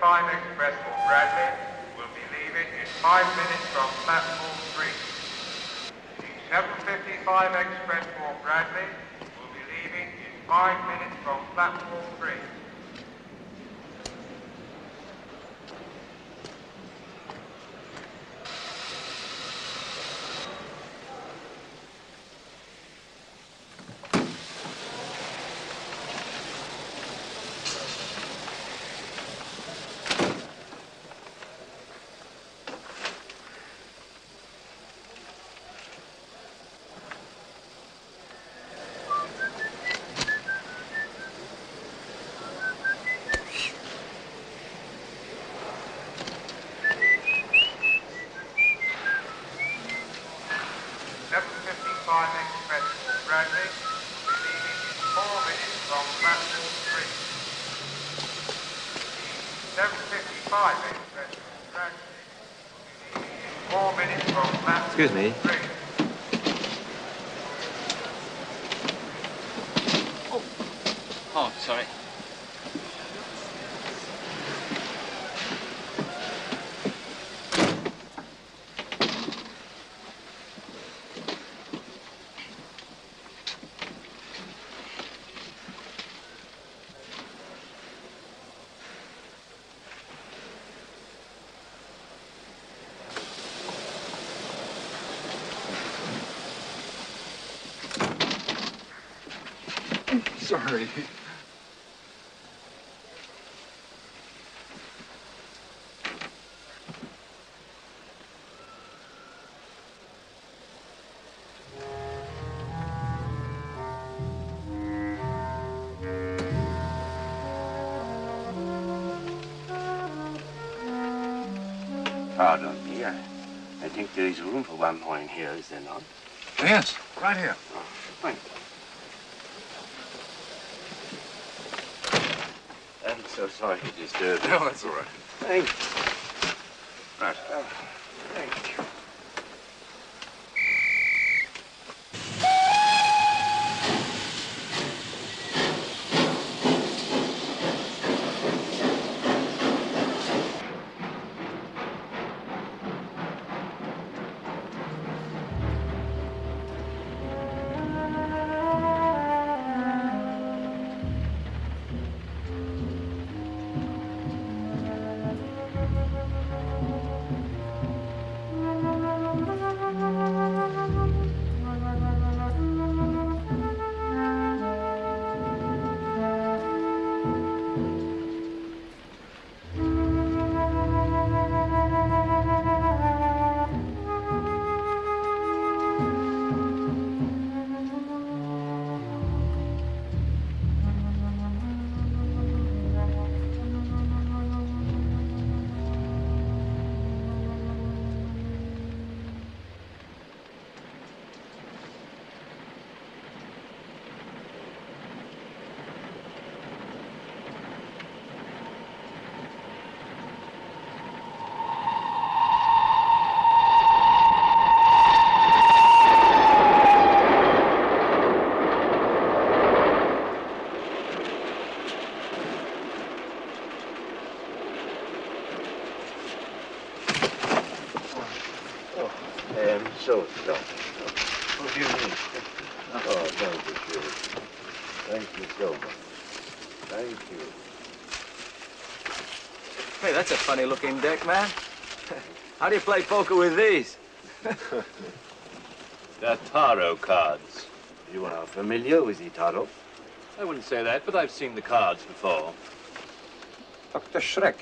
Express for Bradley will be leaving in 5 minutes from platform 3. The 7:55 Express for Bradley will be leaving in 5 minutes from platform 3. Excuse me. Oh, sorry. Sorry. Pardon me, I think there is room for one more in here, is there not? Yes, right here. Oh, thank you. I'm so sorry to disturb you. No, that's all right. Thank you. Right. Thank you. So sorry. What do you mean? Oh, thank you, sir. Thank you so much. Thank you. Hey, that's a funny-looking deck, man. How do you play poker with these? They're tarot cards. You are familiar with the tarot? I wouldn't say that, but I've seen the cards before. Dr. Schreck,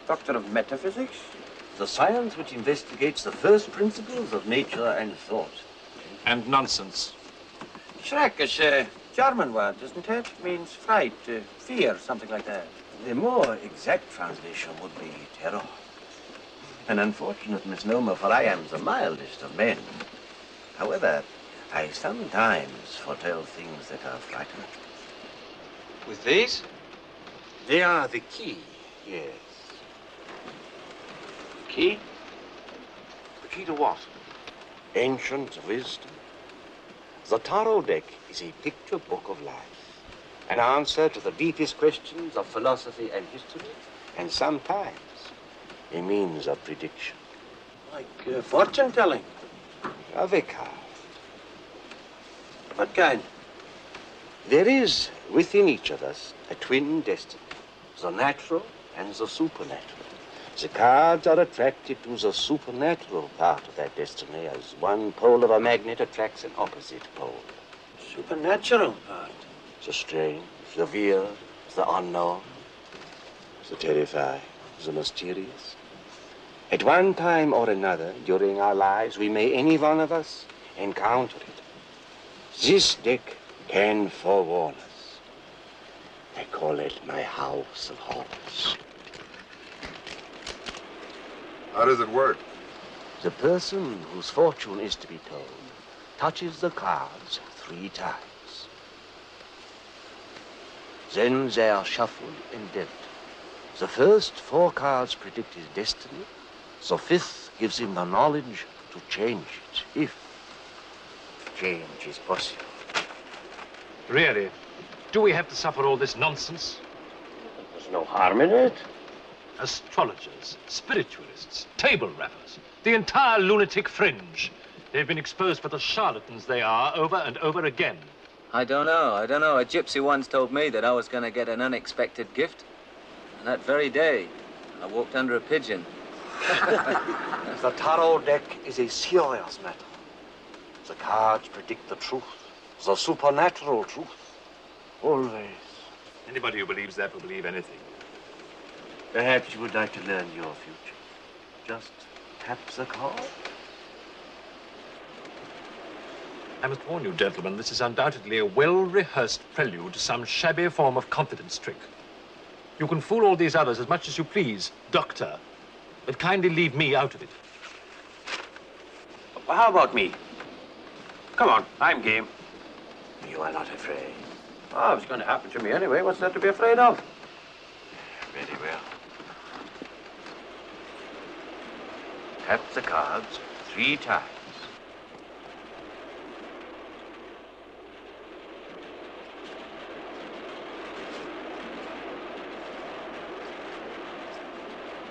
Doctor of Metaphysics? The science which investigates the first principles of nature and thought. And nonsense. Schreck is a German word, isn't it? Means fright, fear, something like that. The more exact translation would be terror. An unfortunate misnomer, for I am the mildest of men. However, I sometimes foretell things that are frightening. With these? They are the key, yes. The key? The key to what? Ancient wisdom. The tarot deck is a picture book of life. An answer to the deepest questions of philosophy and history, and sometimes a means of prediction. Like fortune-telling? Of a kind. What kind? There is within each of us a twin destiny, the natural and the supernatural. The cards are attracted to the supernatural part of that destiny as one pole of a magnet attracts an opposite pole. Supernatural part? The strange, the weird, the unknown, the terrifying, the mysterious. At one time or another during our lives, we may, any one of us, encounter it. This deck can forewarn us. I call it my house of horrors. How does it work? The person whose fortune is to be told touches the cards 3 times. Then they are shuffled and dealt. The first 4 cards predict his destiny. The 5th gives him the knowledge to change it, if change is possible. Really? Do we have to suffer all this nonsense? There's no harm in it. Astrologers, spiritualists, table rappers, the entire lunatic fringe. They've been exposed for the charlatans they are over and over again. I don't know. A gypsy once told me that I was going to get an unexpected gift. And that very day, I walked under a pigeon. The tarot deck is a serious matter. The cards predict the truth, the supernatural truth. Always. Anybody who believes that will believe anything. Perhaps you would like to learn your future. Just tap the card. I must warn you, gentlemen, this is undoubtedly a well-rehearsed prelude to some shabby form of confidence trick. You can fool all these others as much as you please, Doctor, but kindly leave me out of it. Well, how about me? Come on, I'm game. You are not afraid. Oh, it was going to happen to me anyway. What's there to be afraid of? Very well. Tap the cards 3 times.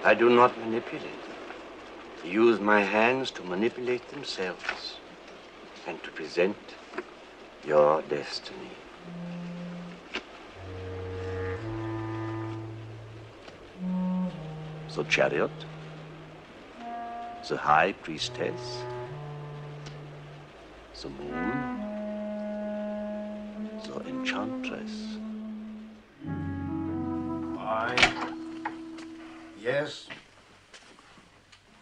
I do not manipulate them. I use my hands to manipulate themselves and to present your destiny. The chariot, the high priestess, the moon, the enchantress. Yes.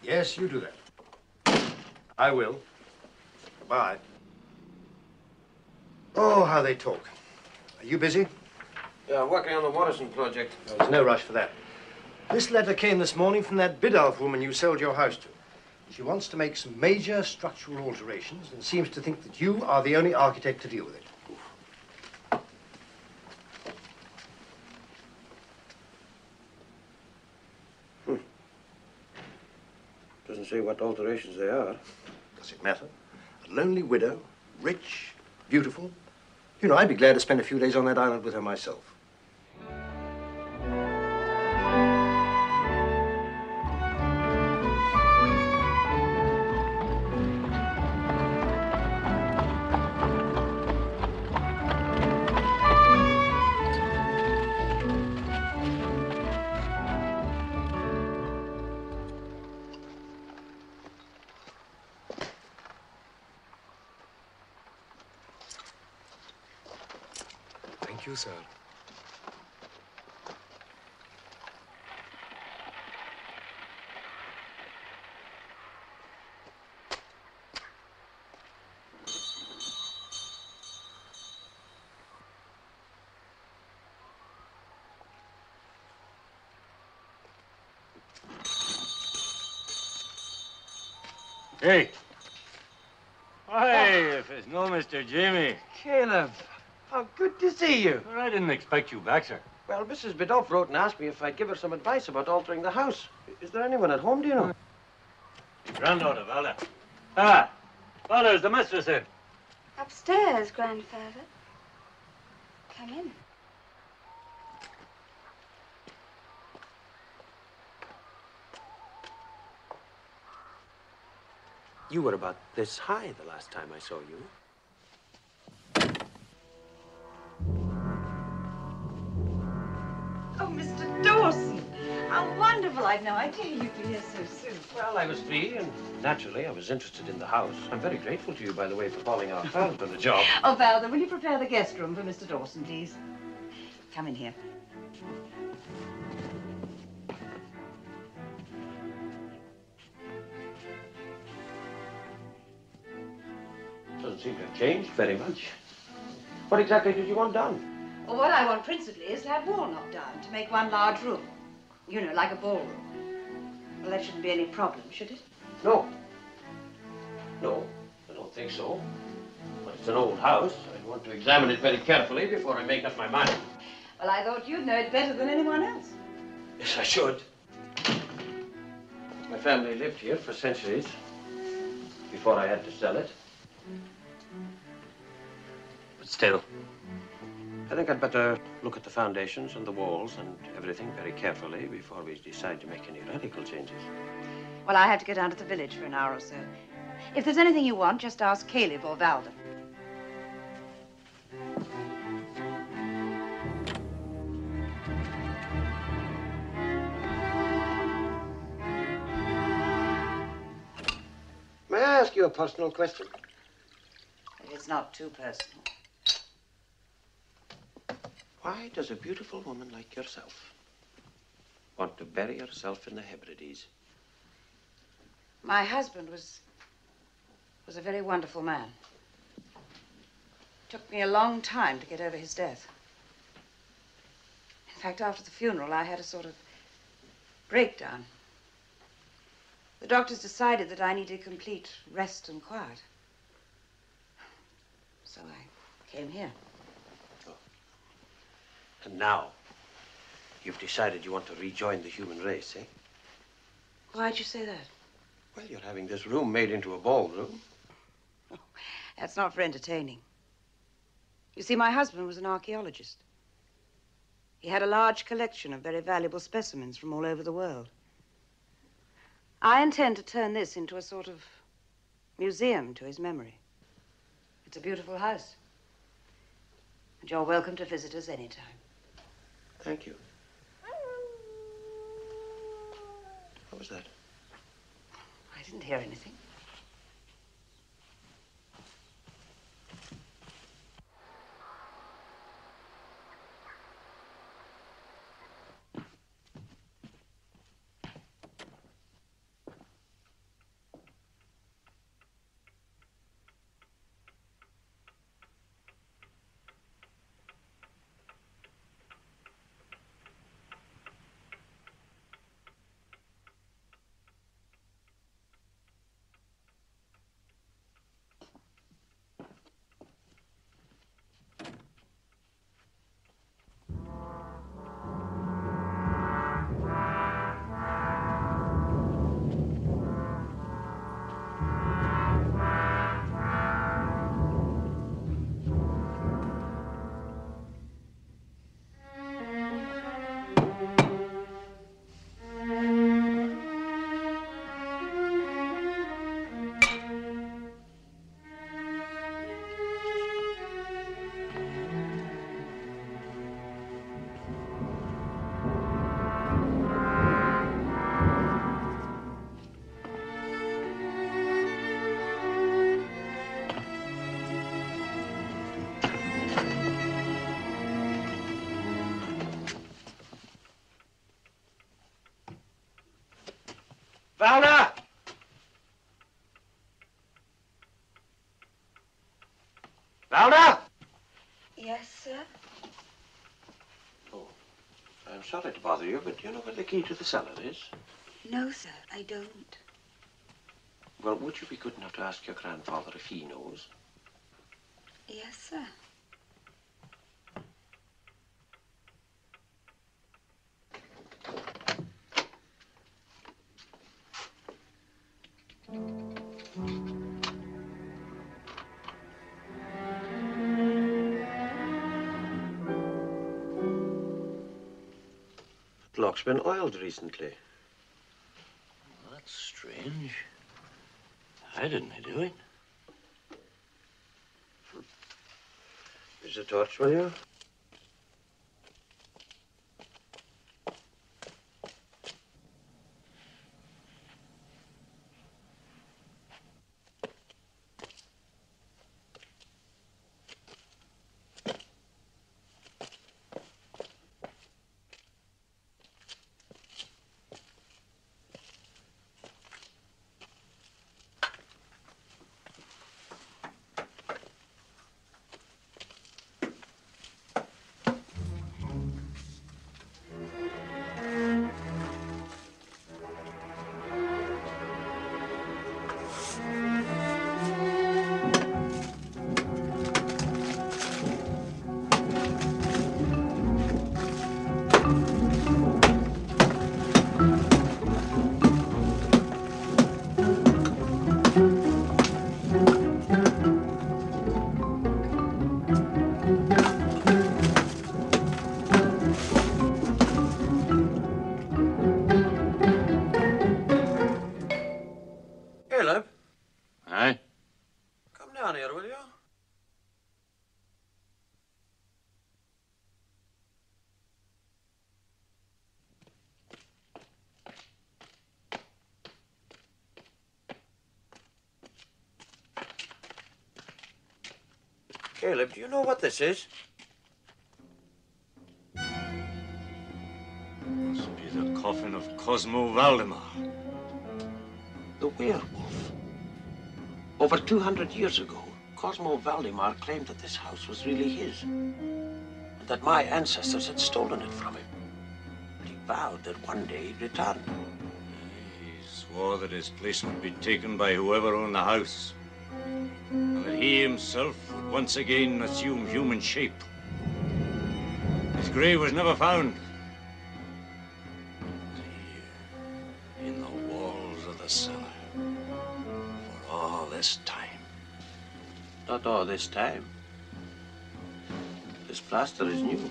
Yes, you do that. I will. Goodbye. Oh, how they talk. Are you busy? Yeah, I'm working on the Watterson project. No, there's no rush for that. This letter came this morning from that Biddulph woman you sold your house to. She wants to make some major structural alterations and seems to think that you are the only architect to deal with it. Doesn't say what alterations they are. Does it matter? A lonely widow, rich, beautiful. You know, I'd be glad to spend a few days on that island with her myself. Thank you, sir. Hey. Hey, if it's no Mr. Jamie. Caleb, how good to see you. Well, I didn't expect you back, sir. Well, Mrs. Biddulph wrote and asked me if I'd give her some advice about altering the house. Is there anyone at home, do you know? Granddaughter, Valda. Ah, Valda, is the mistress here? Upstairs, grandfather. Come in. You were about this high the last time I saw you. Oh, Mr. Dawson, how wonderful. I'd no idea you'd be here so soon. Well, I was free, and naturally, I was interested in the house. I'm very grateful to you, by the way, for calling our firm for the job. Oh, Valda, will you prepare the guest room for Mr. Dawson, please? Come in here. Doesn't seem to have changed very much. What exactly did you want done? Well, what I want principally is to have wall knocked down to make one large room. You know, like a ballroom. Well, that shouldn't be any problem, should it? No. No, I don't think so. But it's an old house. I want to examine it very carefully before I make up my mind. Well, I thought you'd know it better than anyone else. Yes, I should. My family lived here for centuries before I had to sell it. But still, I think I'd better look at the foundations and the walls and everything very carefully before we decide to make any radical changes. Well, I have to go down to the village for an hour or so. If there's anything you want, just ask Caleb or Valda. May I ask you a personal question? If it's not too personal. Why does a beautiful woman like yourself want to bury herself in the Hebrides? My husband was a very wonderful man. It took me a long time to get over his death. In fact, after the funeral, I had a sort of breakdown. The doctors decided that I needed complete rest and quiet. So I came here. And now, you've decided you want to rejoin the human race, eh? Why'd you say that? Well, you're having this room made into a ballroom. Oh, that's not for entertaining. You see, my husband was an archaeologist. He had a large collection of very valuable specimens from all over the world. I intend to turn this into a sort of museum to his memory. It's a beautiful house. And you're welcome to visit us anytime. Thank you. What was that? I didn't hear anything. Valda! Yes, sir? Oh, I'm sorry to bother you, but do you know where the key to the cellar is? No, sir, I don't. Well, would you be good enough to ask your grandfather if he knows? Yes, sir. The lock's been oiled recently. That's strange. I didn't do it. Here's a torch, will you? Caleb? Aye? Come down here, will you? Caleb, do you know what this is? Must be the coffin of Cosmo Valdemar. The werewolf. Over 200 years ago, Cosmo Valdemar claimed that this house was really his, and that my ancestors had stolen it from him. And he vowed that one day he'd return. He swore that his place would be taken by whoever owned the house, and that he himself would once again assume human shape. His grave was never found. Here, in the walls of the cellar, for all this time. Not all this time. This plaster is new.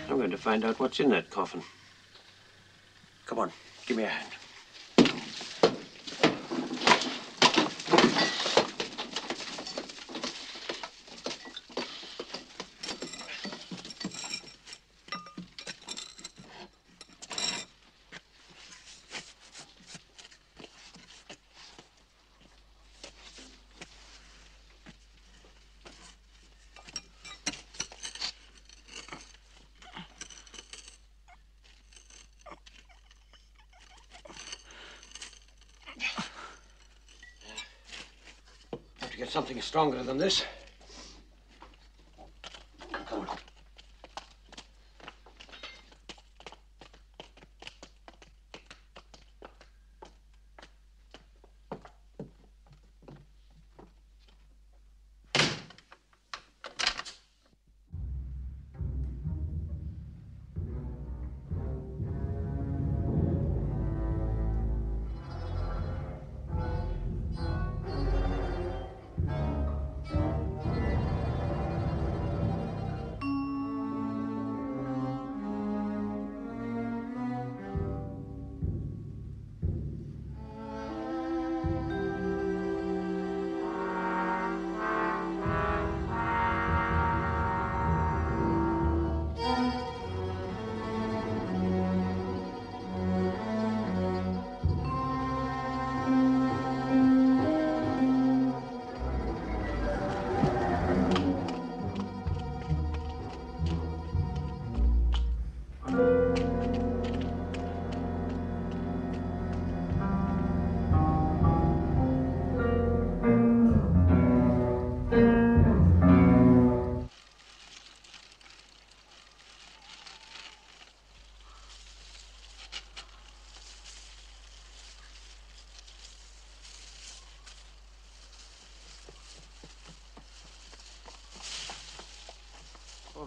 I'm going to find out what's in that coffin. Come on, give me a hand. Get something stronger than this. Come on.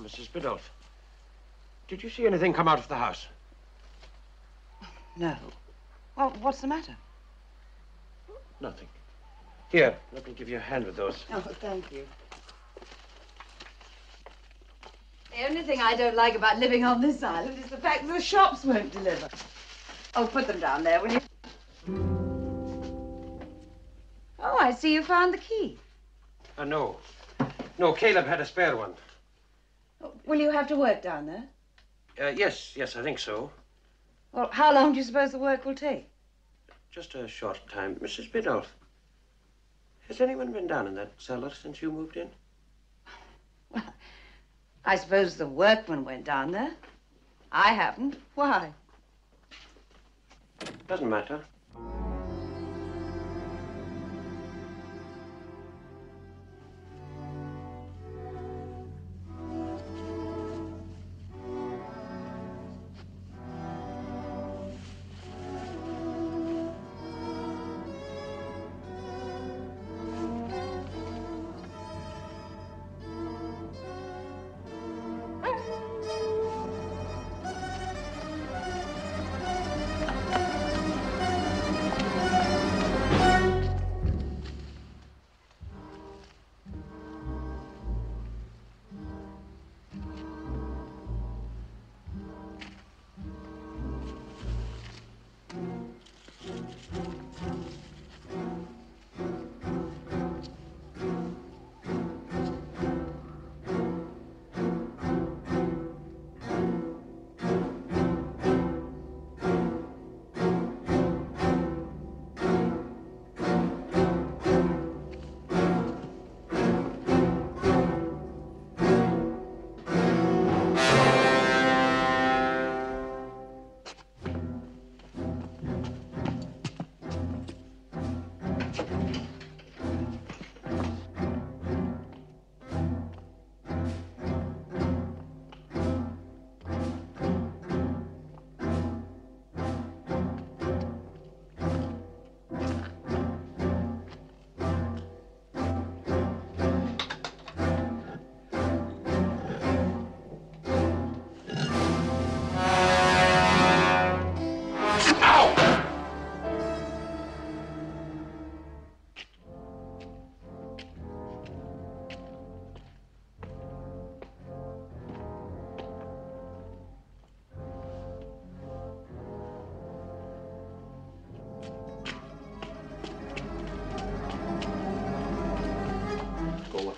Mrs. Biddulph. Did you see anything come out of the house? No. Well, what's the matter? Nothing. Here, let me give you a hand with those. Oh, thank you. The only thing I don't like about living on this island is the fact that the shops won't deliver. Oh, put them down there, will you? Oh, I see you found the key. No. No, Caleb had a spare one. Will you have to work down there? Yes, I think so. Well, how long do you suppose the work will take? Just a short time. Mrs. Biddulph, has anyone been down in that cellar since you moved in? Well, I suppose the workmen went down there. I haven't. Why? Doesn't matter.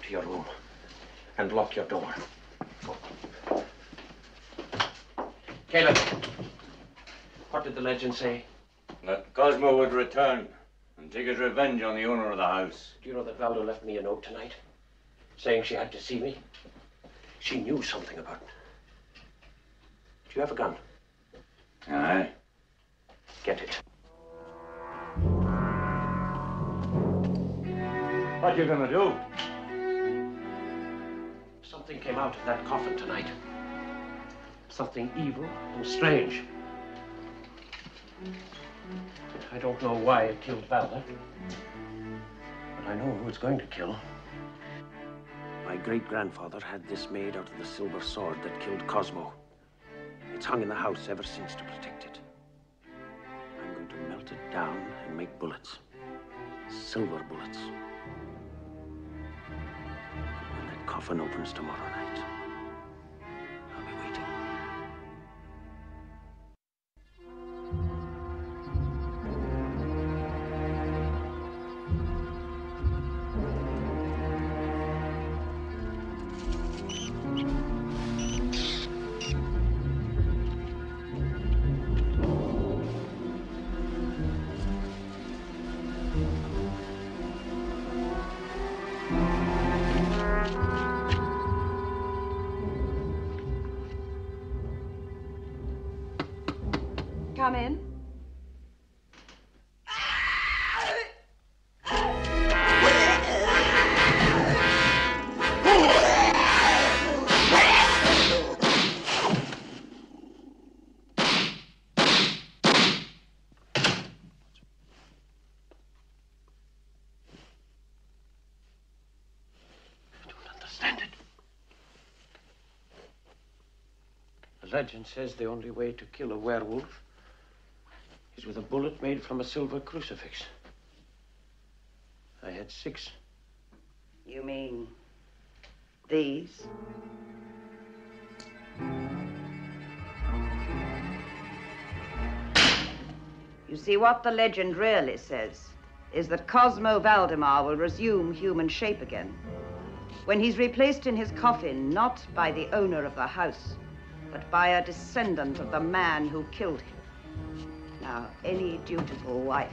To your room and lock your door. Caleb, what did the legend say? That Cosmo would return and take his revenge on the owner of the house. Do you know that Valdo left me a note tonight saying she had to see me? She knew something about it. Do you have a gun? Aye. Get it. What you gonna do? Something came out of that coffin tonight. Something evil and strange. I don't know why it killed Valda, but I know who it's going to kill. My great-grandfather had this made out of the silver sword that killed Cosmo. It's hung in the house ever since to protect it. I'm going to melt it down and make bullets. Silver bullets. When that coffin opens tomorrow night, I'll be waiting. Come in. legend says the only way to kill a werewolf is with a bullet made from a silver crucifix. I had 6. You mean these? You see, what the legend really says is that Cosmo Valdemar will resume human shape again when he's replaced in his coffin not by the owner of the house, but by a descendant of the man who killed him. Now, any dutiful wife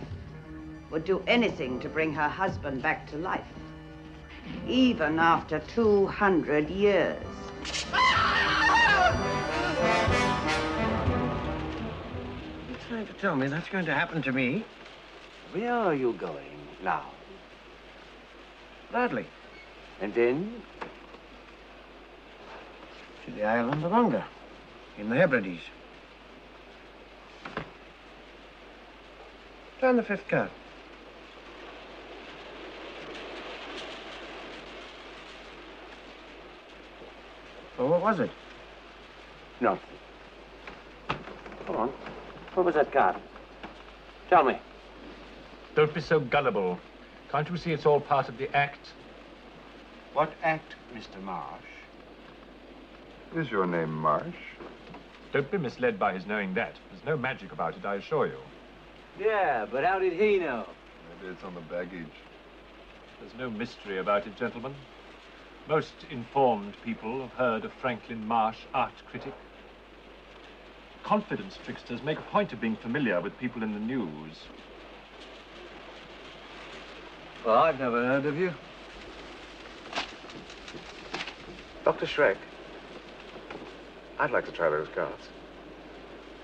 would do anything to bring her husband back to life, even after 200 years. You're trying to tell me that's going to happen to me? Where are you going now? Gladly. And then? To the island of Unger, in the Hebrides. Turn the 5th card. Well, what was it? Nothing. Come on. What was that card? Tell me. Don't be so gullible. Can't you see it's all part of the act? What act, Mr. Marsh? Is your name Marsh? Don't be misled by his knowing that. There's no magic about it, I assure you. Yeah, but how did he know? Maybe it's on the baggage. There's no mystery about it, gentlemen. Most informed people have heard of Franklin Marsh, art critic. Confidence tricksters make a point of being familiar with people in the news. Well, I've never heard of you. Dr. Schreck, I'd like to try those cards.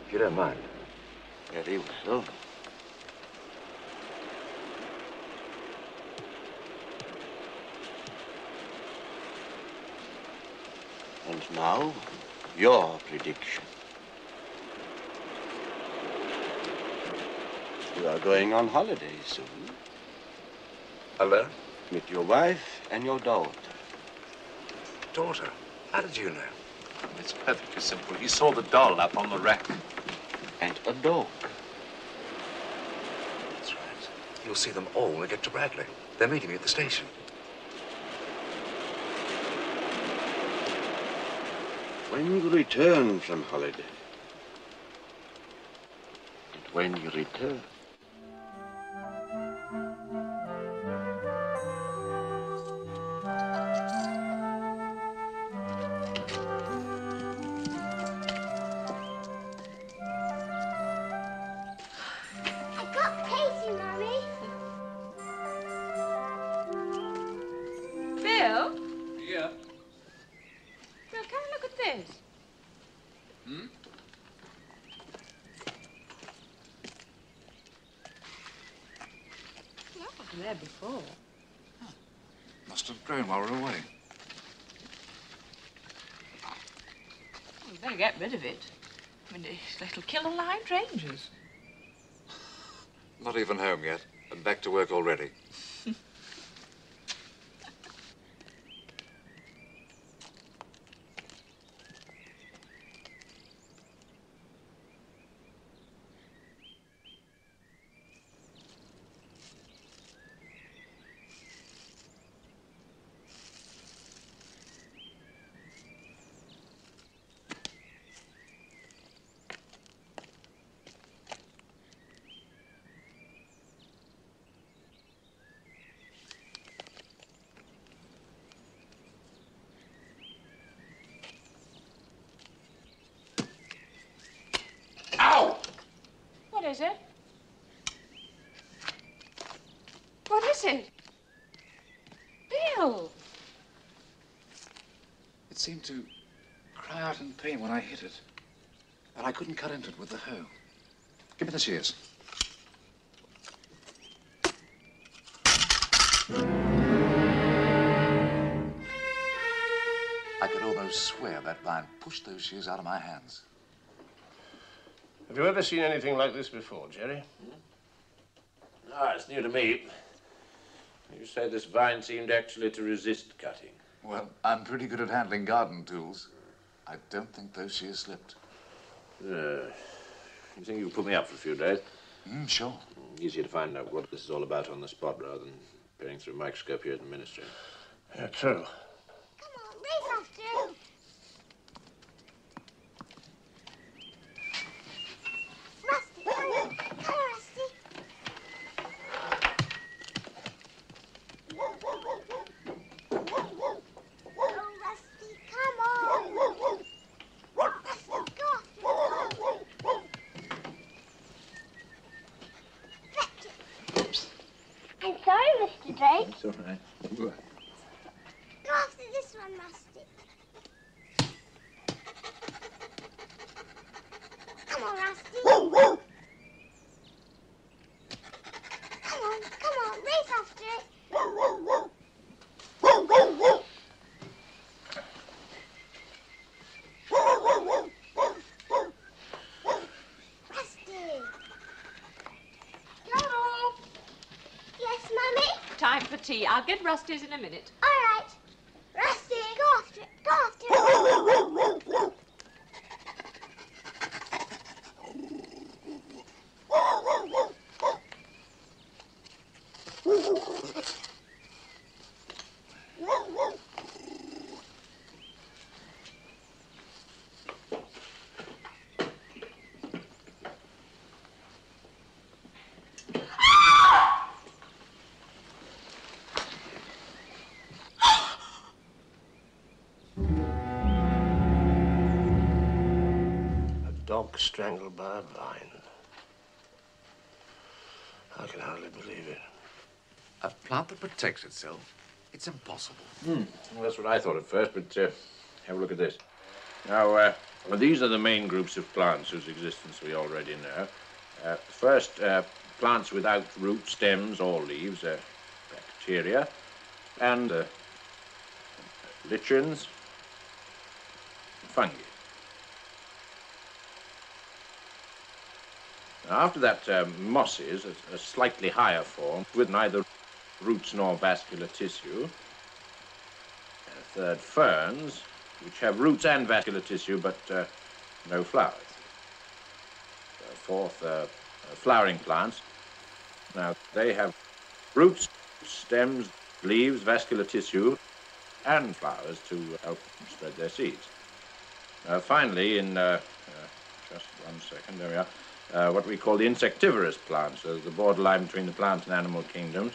If you don't mind. Very well. And now, your prediction. You are going on holiday soon. Alone? With your wife and your daughter. Daughter? How did you know? It's perfectly simple. He saw the doll up on the rack. And a dog. That's right. You'll see them all when we get to Bradley. They're meeting me at the station. When you return from holiday, and when you return, there before. Oh. Must have grown while we were away. We better get rid of it. I mean, it'll kill all our hydrangeas. Not even home yet, and back to work already. What is it? What is it? Bill! It seemed to cry out in pain when I hit it. And I couldn't cut into it with the hoe. Give me the shears. I could almost swear that lion pushed those shears out of my hands. Have you ever seen anything like this before, Jerry? No, it's new to me. You said this vine seemed actually to resist cutting. Well, I'm pretty good at handling garden tools. I don't think those shears slipped. You think you could put me up for a few days? Sure. Easier to find out what this is all about on the spot rather than peering through a microscope here at the ministry. Yeah, true. Come on, race after him. Rusty, come on. Come on, Rusty. Oh, Rusty, come on. Rusty, go after him. I'm sorry, Mr. Drake. It's all right. Go after this one, Rusty. Come on, Rusty. Come on, race after it. Rusty. Carol! Yes, Mummy? Time for tea. I'll get Rusty's in a minute. All right. Rusty, go after it. Go after it. Dog strangled by a vine. I can hardly believe it. A plant that protects itself? It's impossible. Well, that's what I thought at first, but have a look at this. Now, well, these are the main groups of plants whose existence we already know. First, plants without roots, stems, or leaves, bacteria, and lichens, fungi. Now, after that, mosses, a slightly higher form, with neither roots nor vascular tissue. Third, ferns, which have roots and vascular tissue, but no flowers. Fourth, flowering plants. Now, they have roots, stems, leaves, vascular tissue, and flowers to help spread their seeds. Finally, in just 1 second, there we are. What we call the insectivorous plants, the borderline between the plant and animal kingdoms.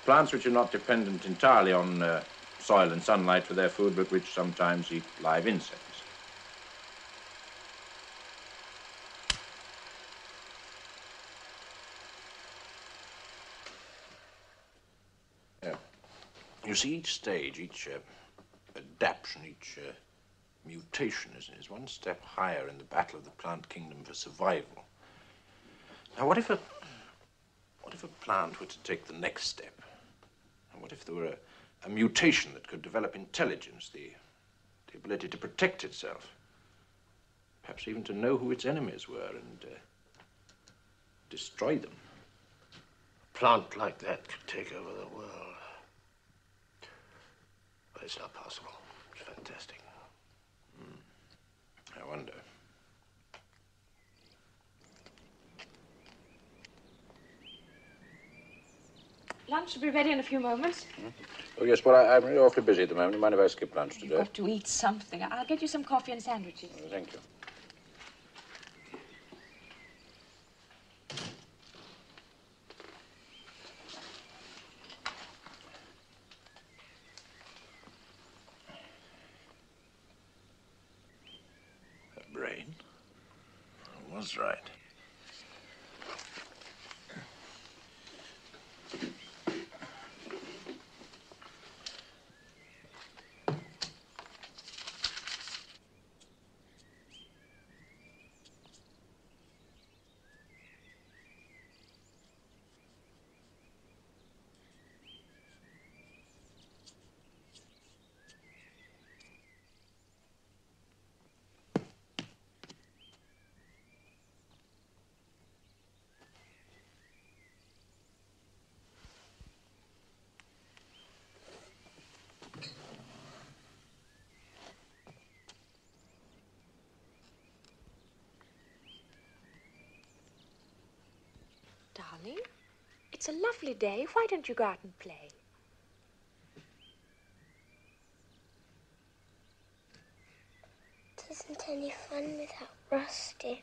Plants which are not dependent entirely on soil and sunlight for their food, but which sometimes eat live insects. You see, each stage, each adaptation, each mutation is one step higher in the battle of the plant kingdom for survival. Now, what if a plant were to take the next step? And what if there were a mutation that could develop intelligence, the ability to protect itself, perhaps even to know who its enemies were and destroy them? A plant like that could take over the world. But it's not possible. It's fantastic. I wonder. Lunch will be ready in a few moments. Oh, yes, well, I'm really awfully busy at the moment. Do you mind if I skip lunch today? You've got to eat something. I'll get you some coffee and sandwiches. Oh, thank you. A brain? I was right. It's a lovely day. Why don't you go out and play? It isn't any fun without Rusty.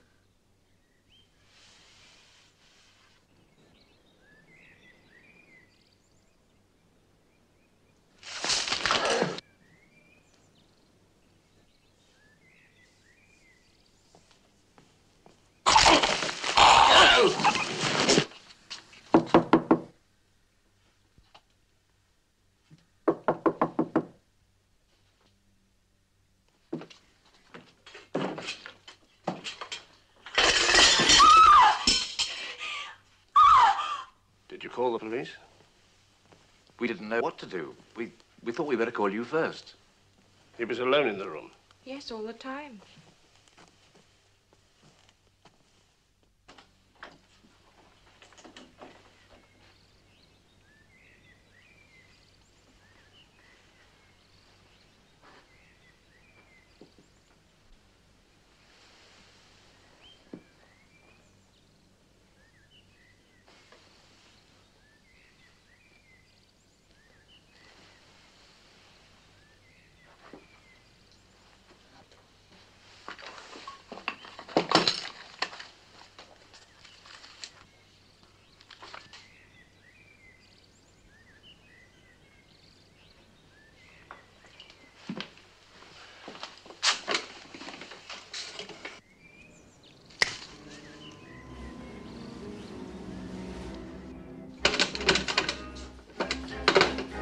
Call the police? We didn't know what to do. We thought we better call you first. He was alone in the room. Yes, all the time.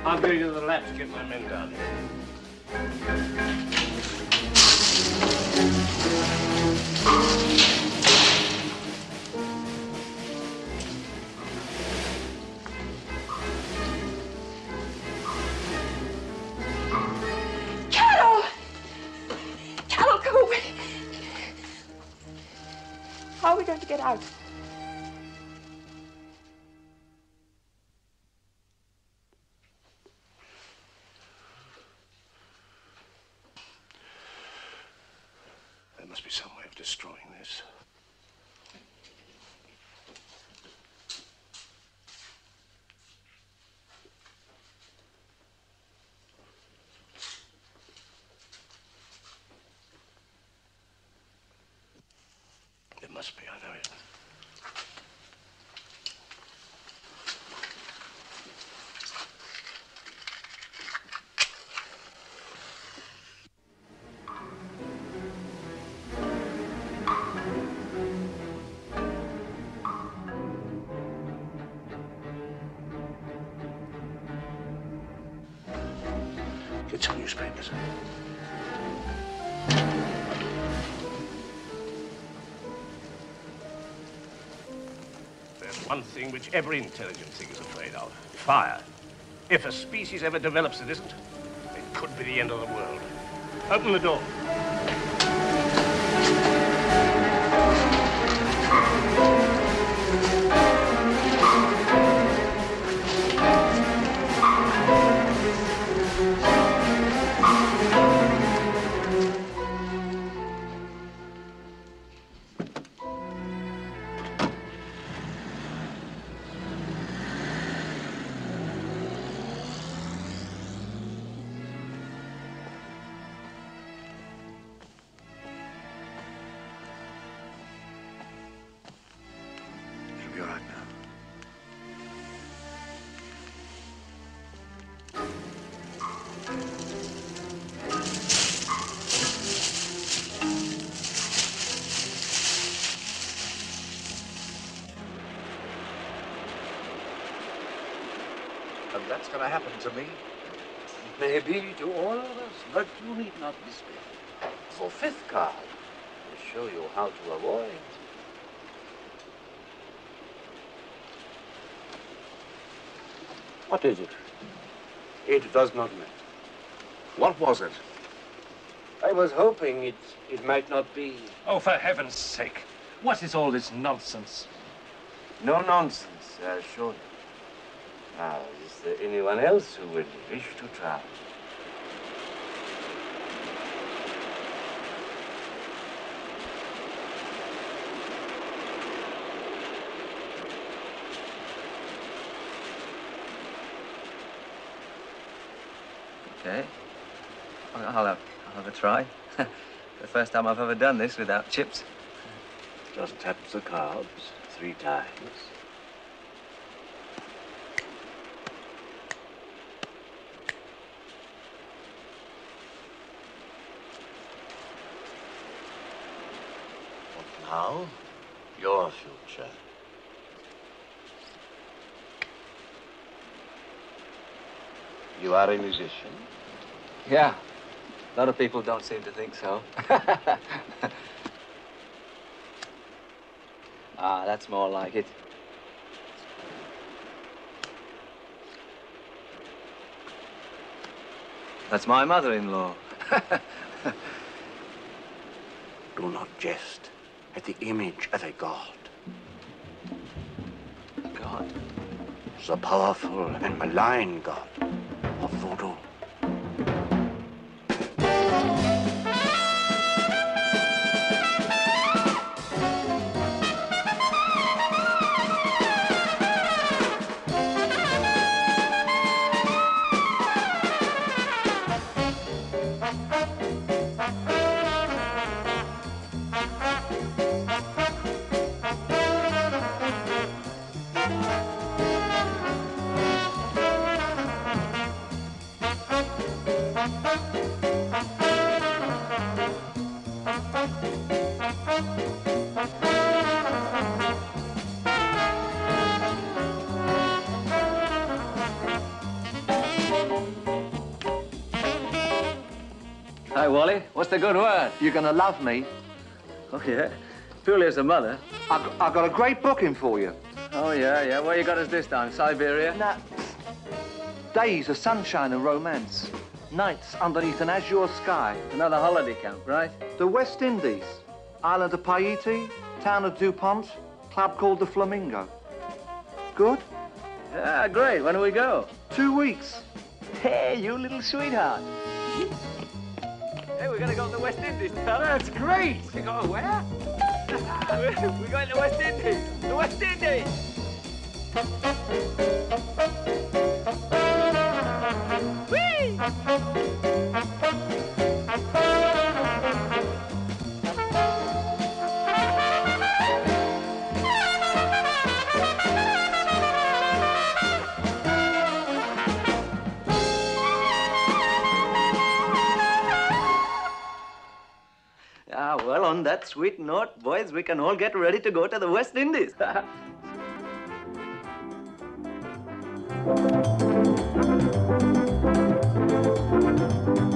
I'm going to the lab to get my men down. Carol! Carol, come away. How are we going to get out? There must be some way of destroying this. There must be, I know it. Get some newspapers. There's one thing which every intelligent thing is afraid of. Fire. If a species ever develops that isn't, it could be the end of the world. Open the door. It'll be all right now. And that's going to happen to me. Maybe to all of us, but you need not despair. The fifth card will show you how to avoid. What is it? It does not matter. What was it? I was hoping it might not be... Oh, for heaven's sake. What is all this nonsense? No nonsense, I assure you. Now, is there anyone else who would wish to try? Okay. I'll have a try. The first time I've ever done this without chips. Just tap the cards 3 times. But now, your future. You are a musician? Yeah. A lot of people don't seem to think so. Ah, that's more like it. That's my mother-in-law. Do not jest at the image of a god. God? The powerful and malign god of voodoo. Hi, Wally. What's the good word? You're going to love me. Oh, yeah? Purely as a mother? I've got a great booking for you. Oh, yeah. Where you got us this time? Siberia? Nah. Days of sunshine and romance. Nights underneath an azure sky. Another holiday camp, right? The West Indies. Island of Tahiti, town of DuPont, club called the Flamingo. Good? Yeah, great. When do we go? 2 weeks. Hey, you little sweetheart. Hey, we're going to go to the West Indies, fella. That's great. We go where? We're going to the West Indies. The West Indies. Whee! Well, on that sweet note, boys, we can all get ready to go to the West Indies.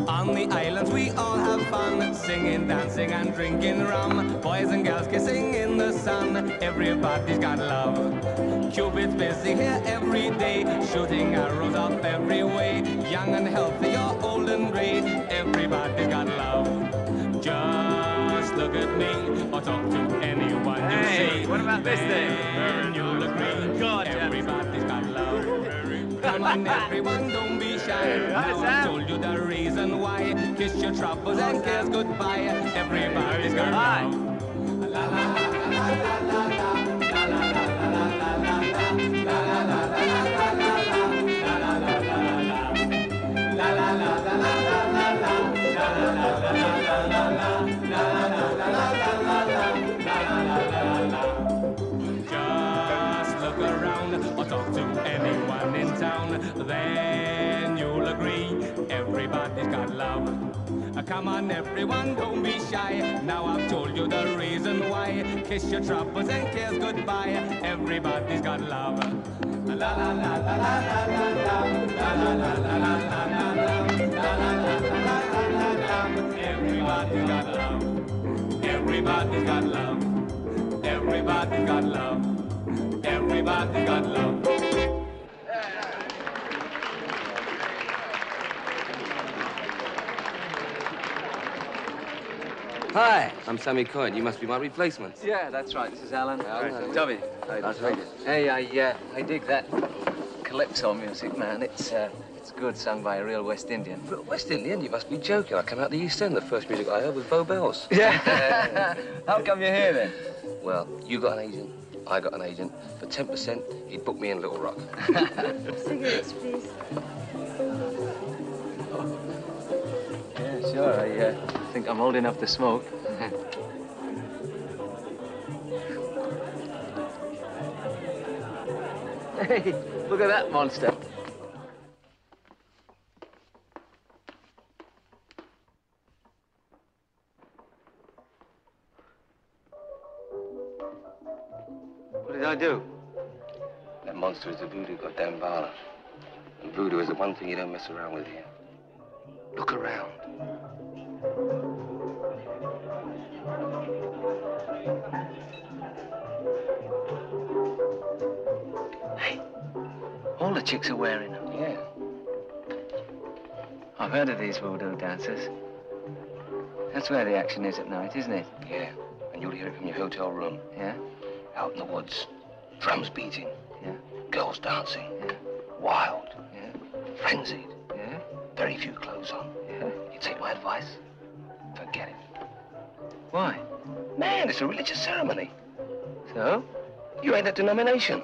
On the islands we all have fun, singing, dancing and drinking rum. Boys and girls kissing in the sun, everybody's got love. Cupid's busy here every day, shooting arrows off every way. Young and healthy or old and grey, everybody's got love. Just look at me or talk to anyone you see. What about this thing? Then you'll agree, everybody's got love. Come on, everyone, don't be shy. Now I've told you the reason why. Kiss your troubles and cares goodbye. Everybody's got love. La la la la la la la then you'll agree, everybody's got love. Come on, everyone, don't be shy. Now I've told you the reason why. Kiss your troubles and cares goodbye. Everybody's got love. La la la la la la la la la la la la la. Everybody's got love. Everybody's got love. Everybody's got love. Everybody's got love. Hi, I'm Sammy Coyne. You must be my replacement. Yeah, that's right. This is Alan. Tubby. Las Vegas. Hey, I dig that calypso music, man. It's good, sung by a real West Indian. But West Indian? You must be joking. I came out the East End. The first music I heard was Bow Bells. Yeah. How come you're here, then? Well, you got an agent. I got an agent. For 10%, he'd book me in Little Rock. Cigarettes, please. Yeah, sure. I think I'm old enough to smoke. Hey, look at that monster. What did I do? That monster is the voodoo god Dambala. And voodoo is the one thing you don't mess around with here. Look around. Hey, all the chicks are wearing them. Yeah. I've heard of these voodoo dancers. That's where the action is at night, isn't it? Yeah. And you'll hear it from your hotel room. Yeah? Out in the woods. Drums beating. Yeah. Girls dancing. Yeah. Wild. Yeah. Frenzied. Yeah? Very few clothes on. Yeah? You take my advice? Forget it. Why? Man, it's a religious ceremony. So? You ain't that denomination.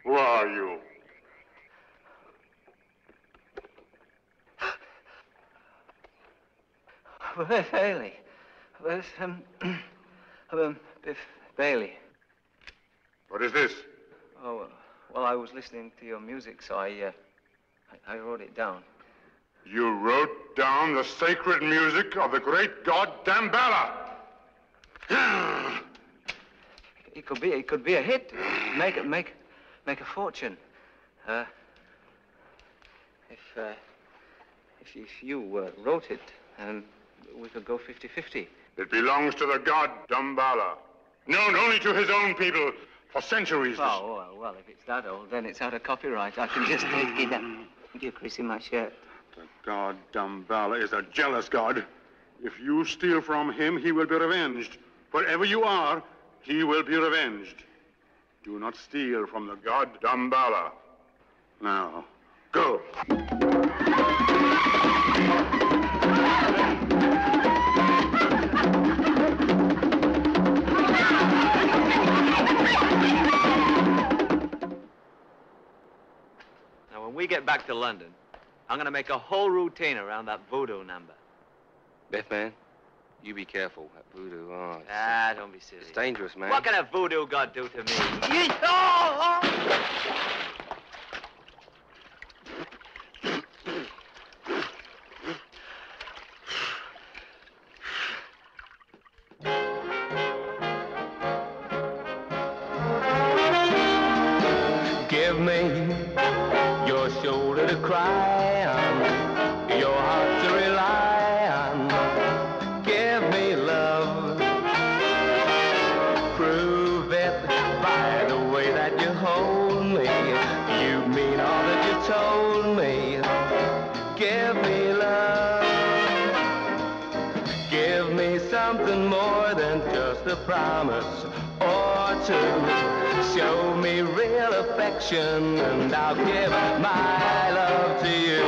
Who are you? Bailey. Where's, Bailey. What is this? Oh, well, I was listening to your music, so I wrote it down. You wrote down the sacred music of the great god Dambala. It could be a hit. Make a fortune. If you wrote it, we could go 50-50. It belongs to the god Dambala, known only to his own people for centuries. Oh, well, if it's that old, then it's out of copyright. I can just take it and give Chrissy my shirt. The god Dambala is a jealous god. If you steal from him, he will be revenged. Wherever you are, he will be revenged. Do not steal from the god Damballa. Now, go. Now, when we get back to London, I'm gonna make a whole routine around that voodoo number. Biff, man, you be careful. That voodoo, oh... Don't be silly. It's dangerous, man. What can a voodoo god do to me? Give me your shoulder to cry on, your heart to rely on. Give me love. Prove it by the way that you hold me. You mean all that you told me. Give me love. Give me something more than just a promise or two. Show me real affection and I'll give my love to you.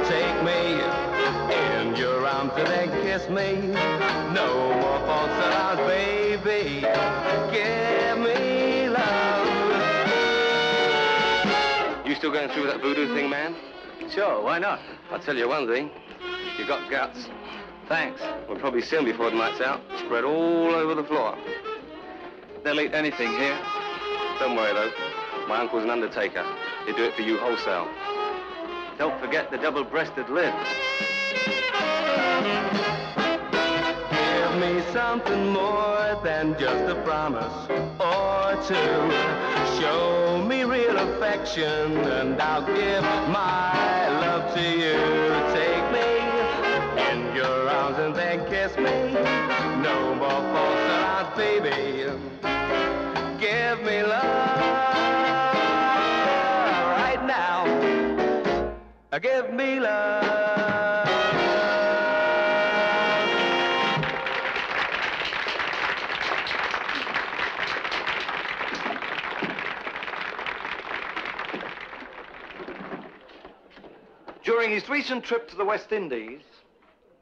Take me in your arms and then kiss me. No more false alarms, baby. Give me love. You still going through with that voodoo thing, man? Sure, why not? I'll tell you one thing. You got guts. Thanks. We'll probably see 'em before the night's out. Spread all over the floor. They'll eat anything here. Don't worry, though. My uncle's an undertaker. He'll do it for you wholesale. Don't forget the double-breasted lid. Give me something more than just a promise or two. Show me real affection and I'll give my love to you. Take me in your arms and then kiss me. No more false alarms, baby. Give me love right now. Give me love. During his recent trip to the West Indies,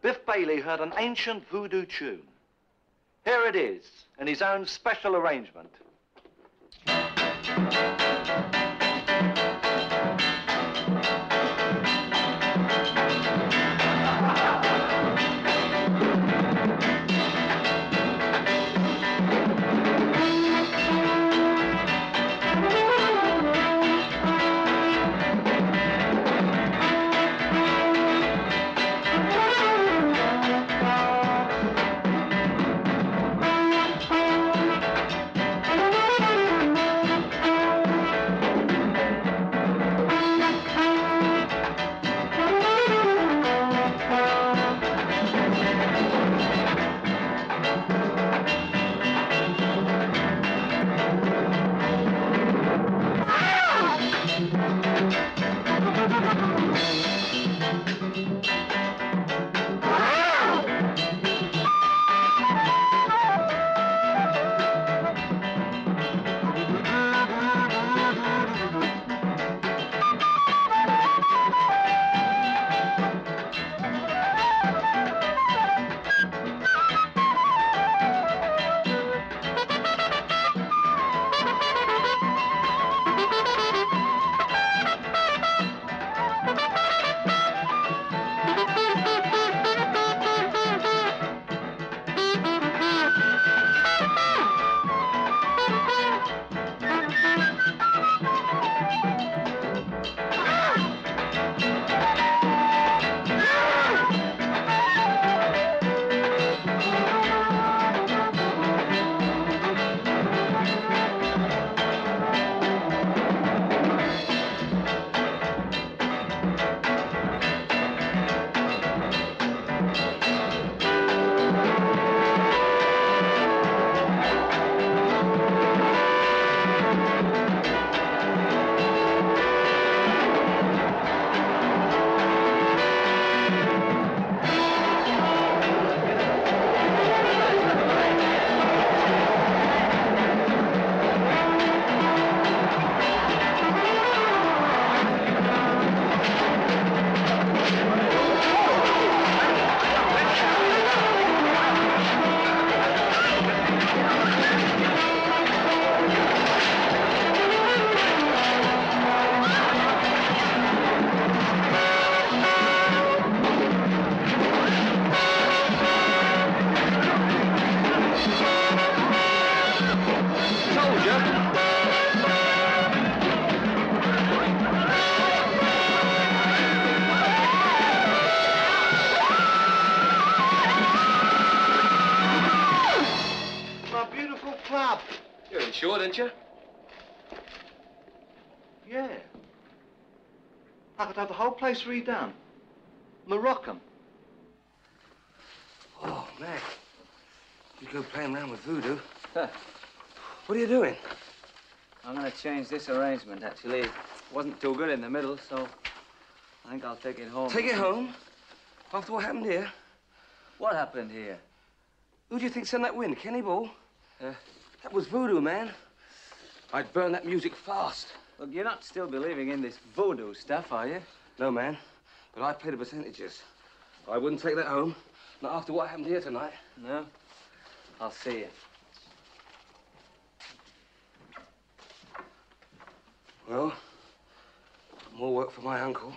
Biff Bailey heard an ancient voodoo tune. Here it is, in his own special arrangement. You're insured, aren't you? Yeah. I could have the whole place redone. Moroccan. Oh, Mac. You go playing around with voodoo. What are you doing? I'm going to change this arrangement, actually. It wasn't too good in the middle, so I think I'll take it home. Take it home? After what happened here? What happened here? Who do you think sent that wind? Kenny Ball? That was voodoo, man. I'd burn that music fast. Look, you're not still believing in this voodoo stuff, are you? No, man. But I pay the percentages. I wouldn't take that home. Not after what happened here tonight. No? I'll see you. Well, more work for my uncle.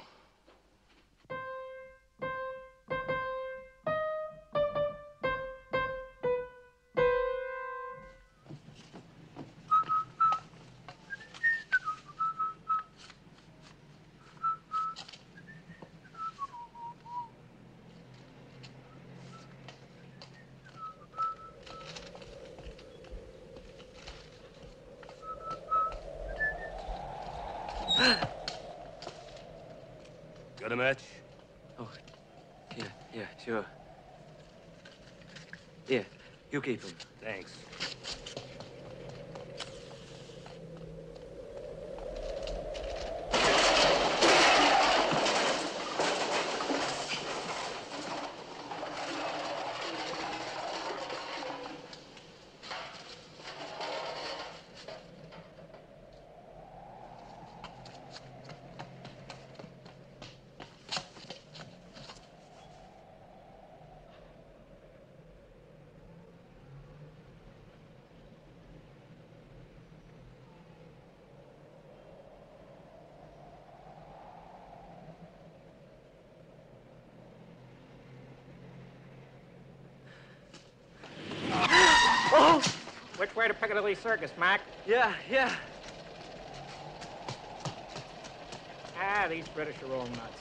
Got a match? Oh, yeah, sure. Here, you keep them. Thanks. Oh! Which way to Piccadilly Circus, Mac? Yeah. Ah, these British are all nuts.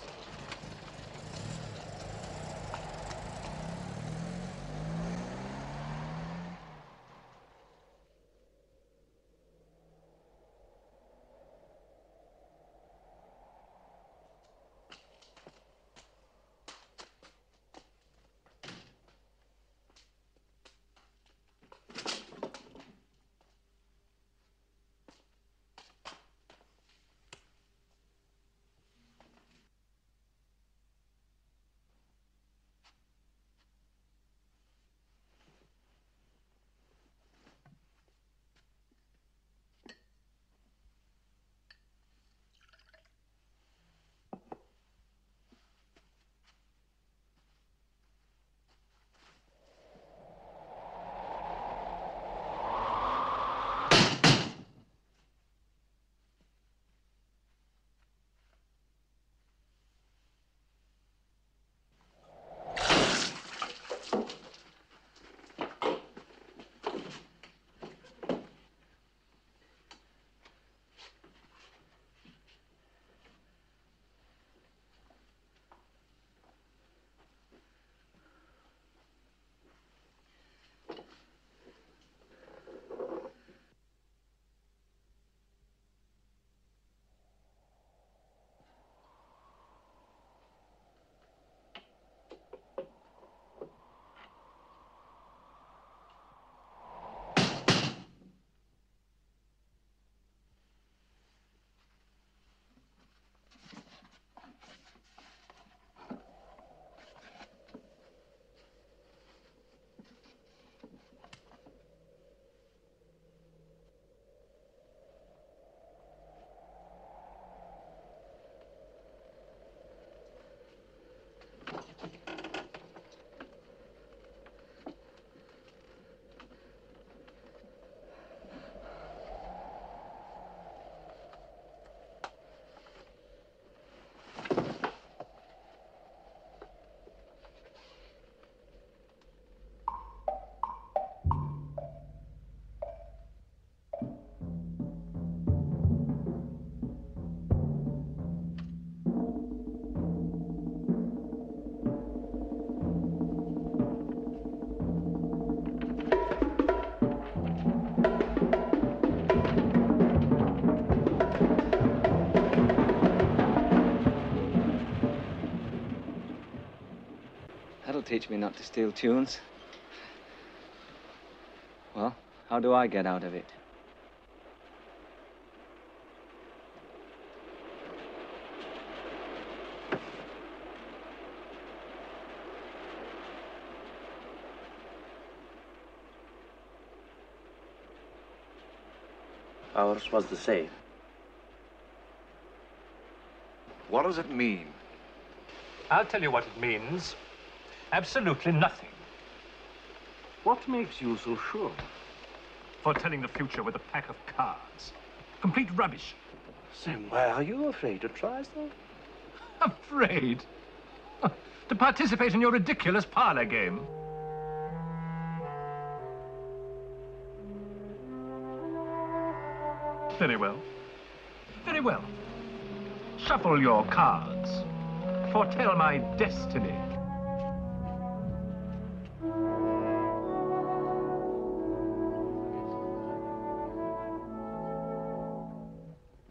teach me not to steal tunes. Well, how do I get out of it? Ours was the same. What does it mean? I'll tell you what it means. Absolutely nothing. What makes you so sure? Foretelling the future with a pack of cards. Complete rubbish. Then why are you afraid to try, sir? Afraid? To participate in your ridiculous parlor game. Very well. Very well. Shuffle your cards. Foretell my destiny.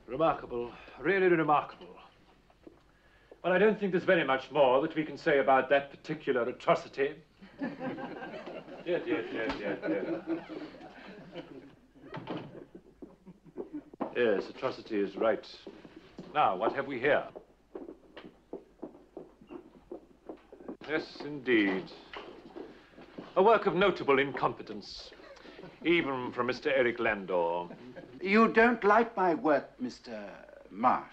Remarkable. Really remarkable. Well, I don't think there's very much more that we can say about that particular atrocity. Dear. Yes, atrocity is right. Now, what have we here? Yes, indeed. A work of notable incompetence, even from Mr. Eric Landor. You don't like my work, Mr. Marsh?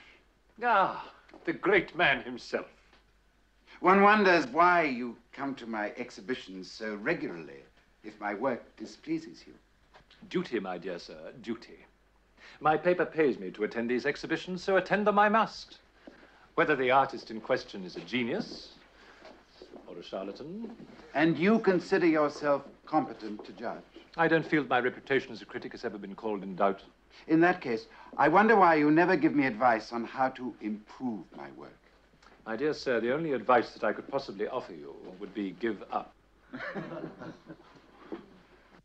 Ah, the great man himself. One wonders why you come to my exhibitions so regularly if my work displeases you. Duty, my dear sir, duty. My paper pays me to attend these exhibitions, so attend them I must. Whether the artist in question is a genius or a charlatan. And you consider yourself competent to judge? I don't feel my reputation as a critic has ever been called in doubt. In that case, I wonder why you never give me advice on how to improve my work. My dear sir, the only advice that I could possibly offer you would be give up.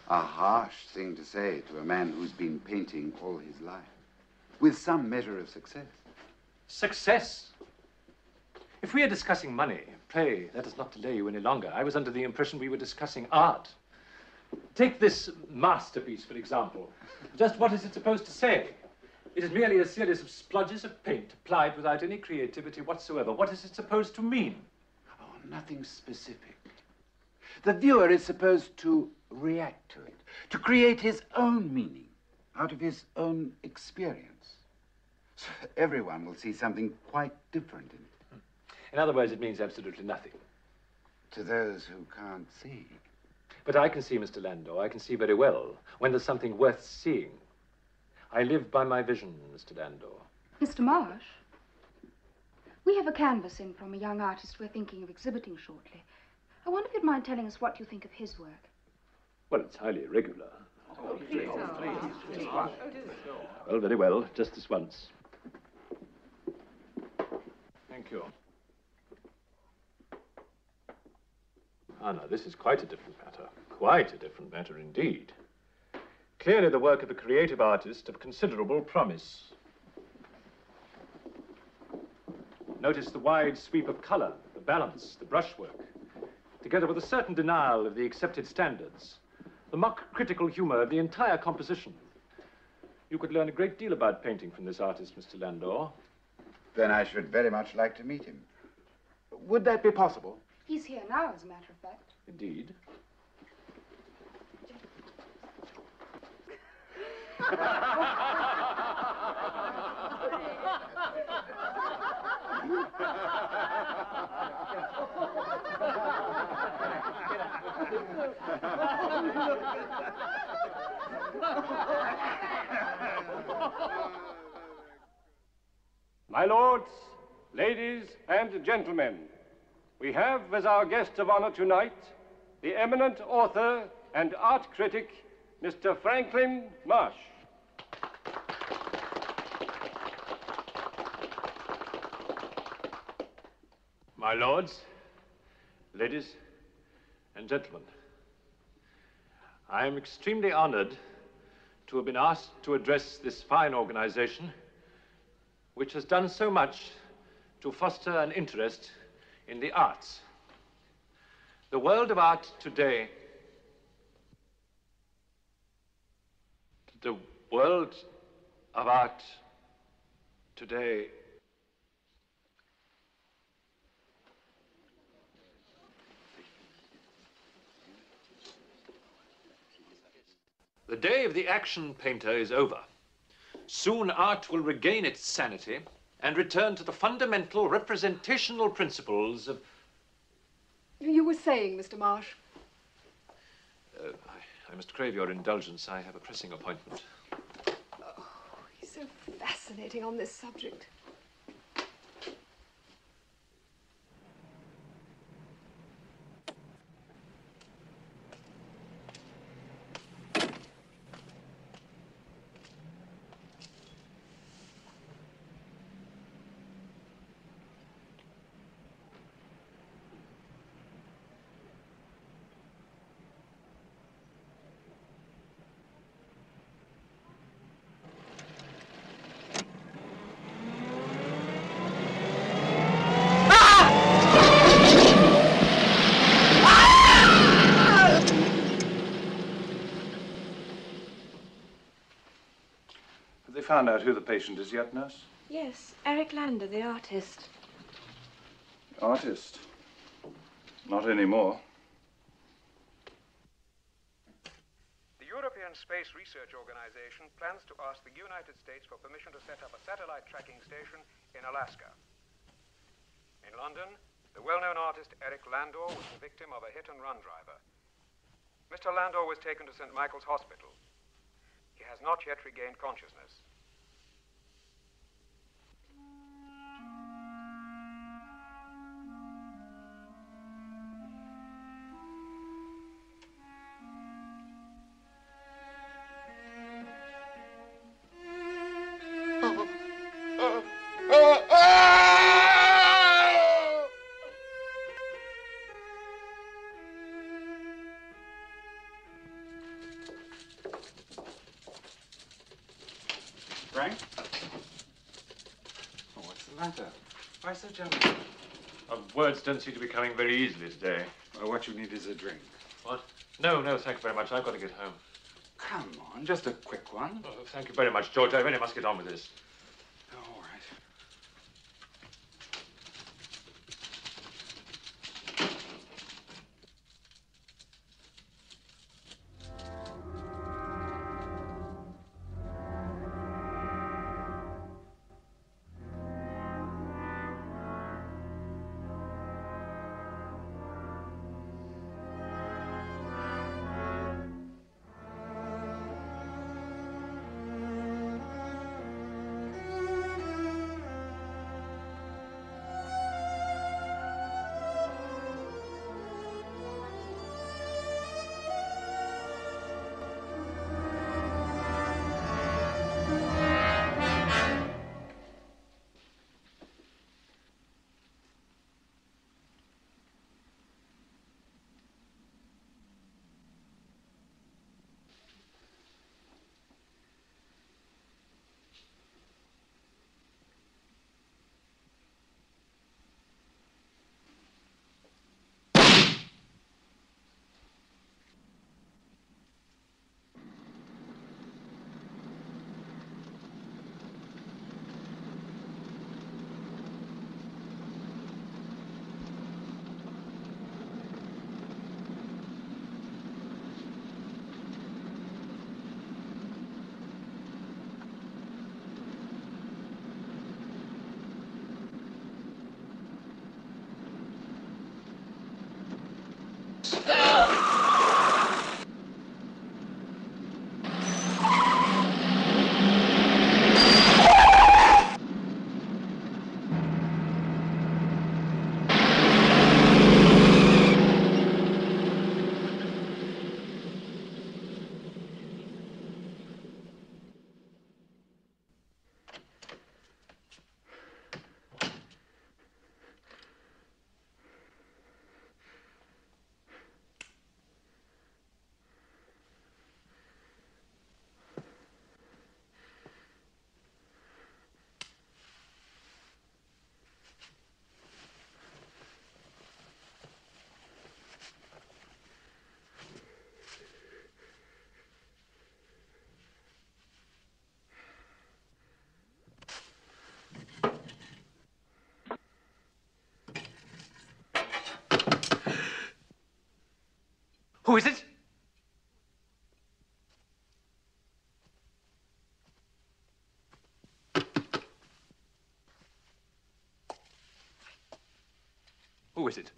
A harsh thing to say to a man who's been painting all his life, with some measure of success. Success? If we are discussing money, pray let us not delay you any longer. I was under the impression we were discussing art. Take this masterpiece, for example. Just what is it supposed to say? It is merely a series of splodges of paint applied without any creativity whatsoever. What is it supposed to mean? Oh, nothing specific. The viewer is supposed to react to it, to create his own meaning out of his own experience. So everyone will see something quite different in it. In other words, it means absolutely nothing. To those who can't see. But I can see, Mr. Landor. I can see very well when there's something worth seeing. I live by my vision, Mr. Landor. Mr. Marsh, we have a canvas in from a young artist we're thinking of exhibiting shortly. I wonder if you'd mind telling us what you think of his work. Well, it's highly irregular. Oh, please. Well, very well. Just this once. Thank you. Ah, now, this is quite a different matter. Quite a different matter indeed. Clearly the work of a creative artist of considerable promise. Notice the wide sweep of color, the balance, the brushwork, together with a certain denial of the accepted standards, the mock critical humor of the entire composition. You could learn a great deal about painting from this artist, Mr. Landor. Then I should very much like to meet him. Would that be possible? He's here now, as a matter of fact. Indeed. My lords, ladies, and gentlemen, we have as our guest of honor tonight the eminent author and art critic, Mr. Franklin Marsh. My lords, ladies, and gentlemen, I am extremely honored to have been asked to address this fine organization which has done so much to foster an interest in the arts. The world of art today. The world of art today. The day of the action painter is over. Soon art will regain its sanity and return to the fundamental representational principles of... You were saying, Mr. Marsh. I must crave your indulgence. I have a pressing appointment. Oh, he's so fascinating on this subject. Found out who the patient is yet, nurse? Yes, Eric Lander, the artist. Artist? Not anymore. The European Space Research Organization plans to ask the United States for permission to set up a satellite tracking station in Alaska. In London, the well-known artist Eric Landor was the victim of a hit-and-run driver. Mr. Landor was taken to St. Michael's Hospital. He has not yet regained consciousness. Frank? Oh, what's the matter? Why so jumpy? Words don't seem to be coming very easily today. Well, what you need is a drink. What? No, thank you very much. I've got to get home. Come on, just a quick one. Oh, thank you very much, George. I really must get on with this. All right. Who is it? Who is it?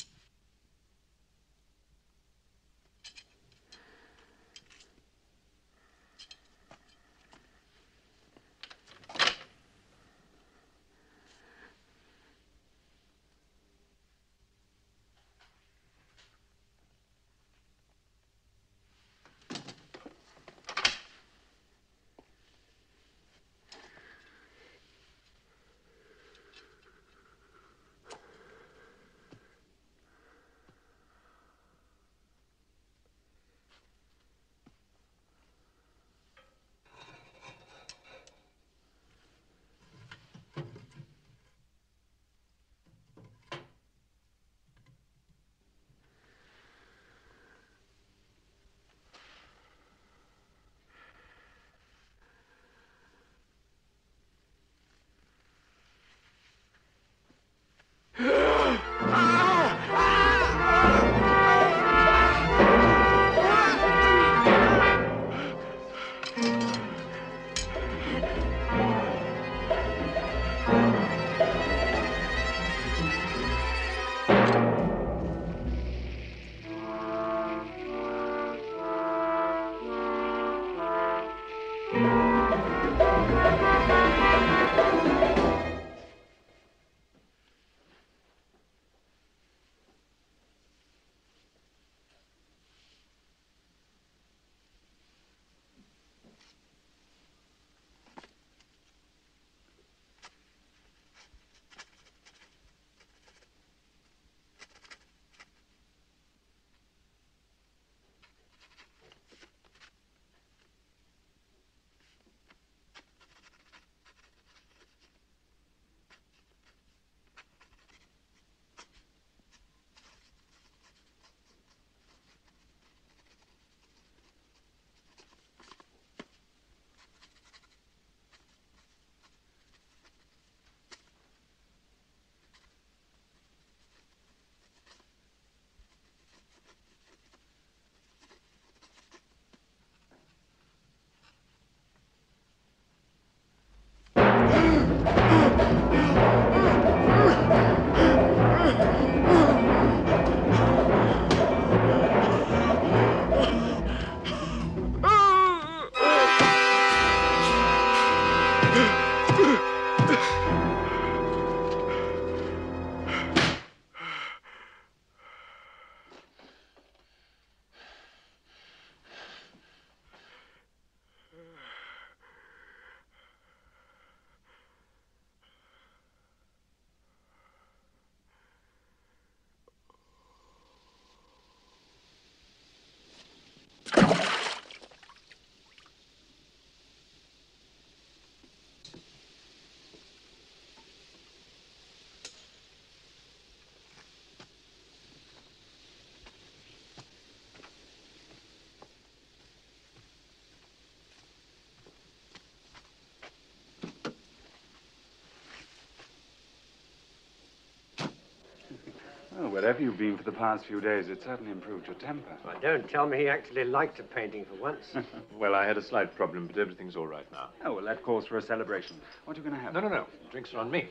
Well, wherever you've been for the past few days, it certainly improved your temper. Well, don't tell me he actually liked a painting for once. Well, I had a slight problem, but everything's all right now. Oh, well, that calls for a celebration. What are you going to have? No. Drinks are on me.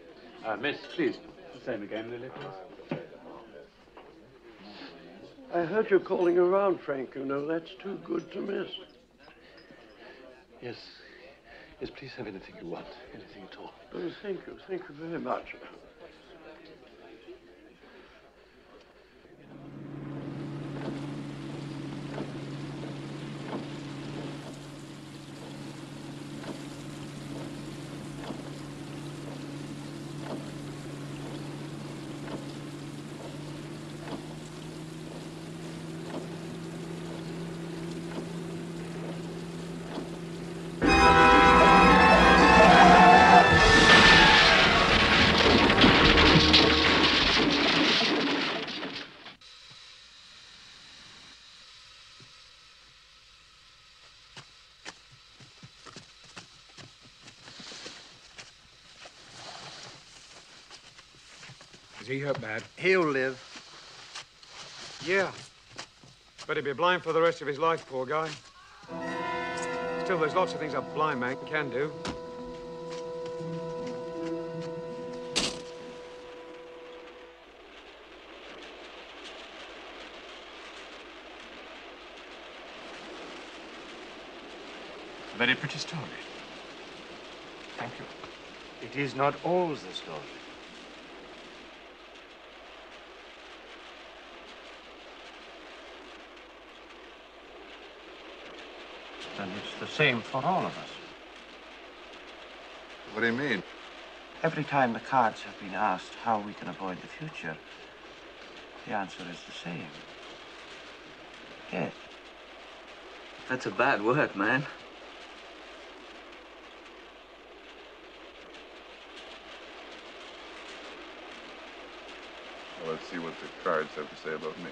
Miss, please. The same again, Lily, please. I heard you calling around, Frank. You know, that's too good to miss. Yes. Yes, please have anything you want. Anything at all. Oh, thank you. Thank you very much. Is he hurt bad? He'll live. Yeah. But he'll be blind for the rest of his life, poor guy. Still, there's lots of things a blind man can do. A very pretty story. Thank you. It is not always the story. And it's the same for all of us. What do you mean? Every time the cards have been asked how we can avoid the future, the answer is the same. Death. That's a bad word, man. Well, let's see what the cards have to say about me.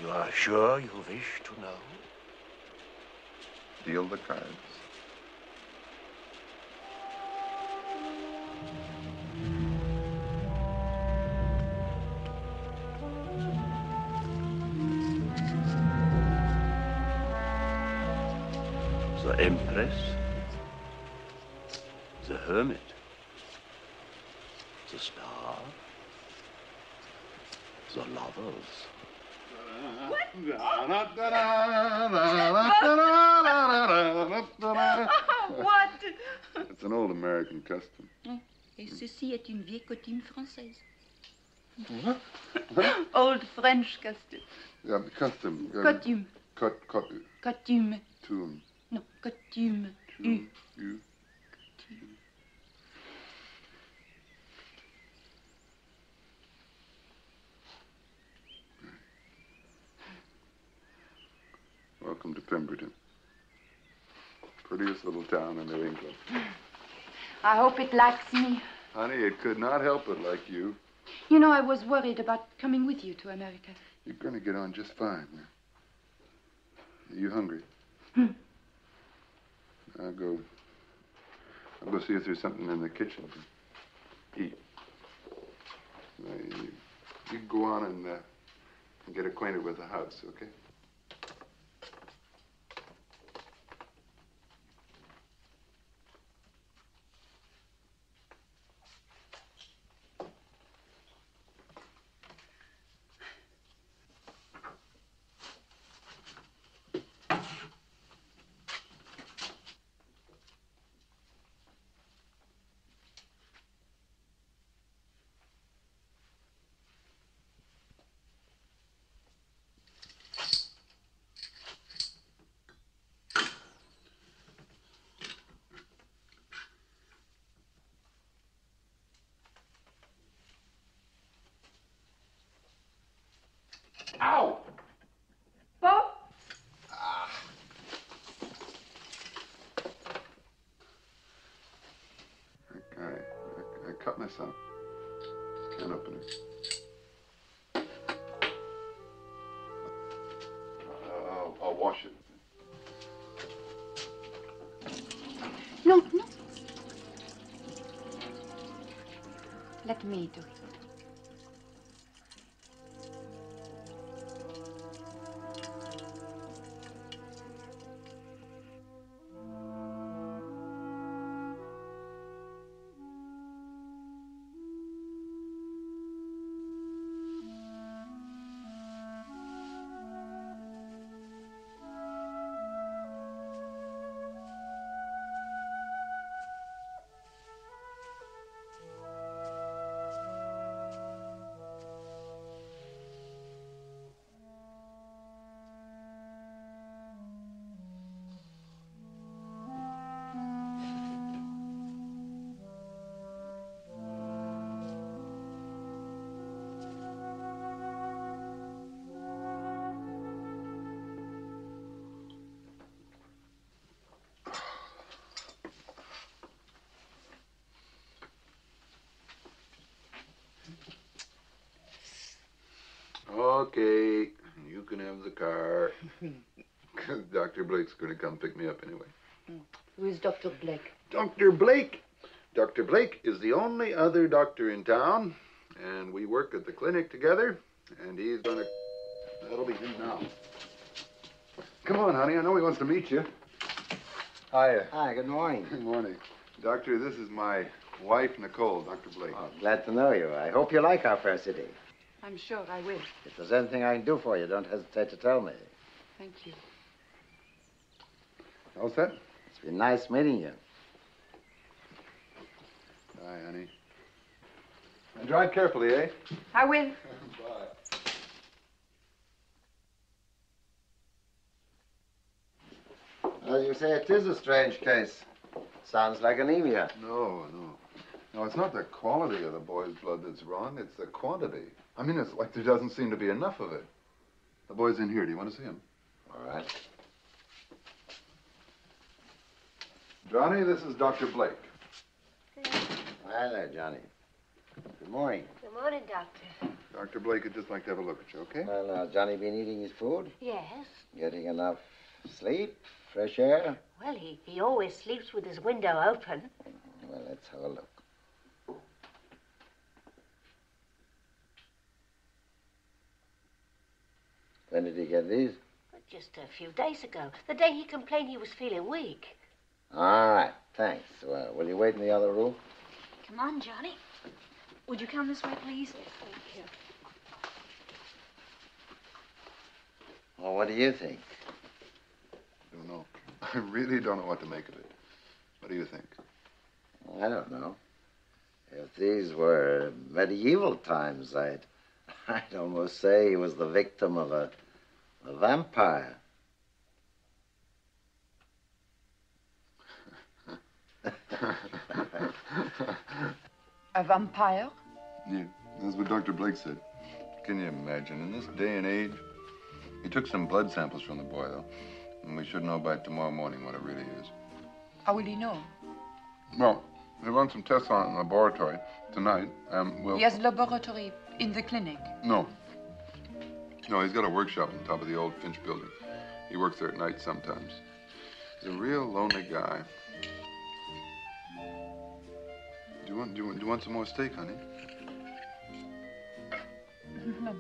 You are sure you wish to know? Deal the cards. The Empress, the Hermit, the Star, the Lovers. What? It's an old American custom. Et ceci est une vieille coutume française. What? Old French custom. Yeah, custom. Coutume. Coutume. Tomb. No, coutume. U. U. Welcome to Pemberton. Prettiest little town in New England. I hope it likes me. Honey, it could not help it like you. You know, I was worried about coming with you to America. You're going to get on just fine. Are you hungry? I'll go see if there's something in the kitchen to eat. You go on and get acquainted with the house, okay? Ow! Bob? I cut myself. Can't open it. I'll wash it. No. Let me do it. Okay, you can have the car. Dr. Blake's going to come pick me up anyway. Who is Dr. Blake? Dr. Blake? Dr. Blake is the only other doctor in town, and we work at the clinic together, and he's going to... That'll be him now. Come on, honey. I know he wants to meet you. Hiya. Hi, good morning. Good morning. Doctor, this is my wife, Nicole, Dr. Blake. Oh, glad to know you. I hope you like our fair city. I'm sure I will. If there's anything I can do for you, don't hesitate to tell me. Thank you. All set? It's been nice meeting you. Bye, honey. And drive carefully, eh? I will. Bye. As you say, it is a strange case. Sounds like anemia. No. No, it's not the quality of the boy's blood that's wrong. It's the quantity. I mean, it's like there doesn't seem to be enough of it. The boy's in here. Do you want to see him? All right. Johnny, this is Dr. Blake. Hi there, Johnny. Good morning. Good morning, Doctor. Dr. Blake would just like to have a look at you, okay? Well, now, Johnny been eating his food? Yes. Getting enough sleep? Fresh air? Well, he always sleeps with his window open. Well, let's have a look. When did he get these? Just a few days ago. The day he complained he was feeling weak. All right, thanks. Well, will you wait in the other room? Come on, Johnny. Would you come this way, please? Thank you. Well, what do you think? Don't know. I really don't know what to make of it. What do you think? I don't know. If these were medieval times, I'd almost say he was the victim of a vampire. A vampire? Yeah, that's what Dr. Blake said. Can you imagine? In this day and age, he took some blood samples from the boy, though, and we should know by tomorrow morning what it really is. How will he know? Well, they run some tests on it in the laboratory tonight, and we'll... He has a laboratory in the clinic. No, he's got a workshop on top of the old Finch building. He works there at night sometimes. He's a real lonely guy. Do you want some more steak, honey? No.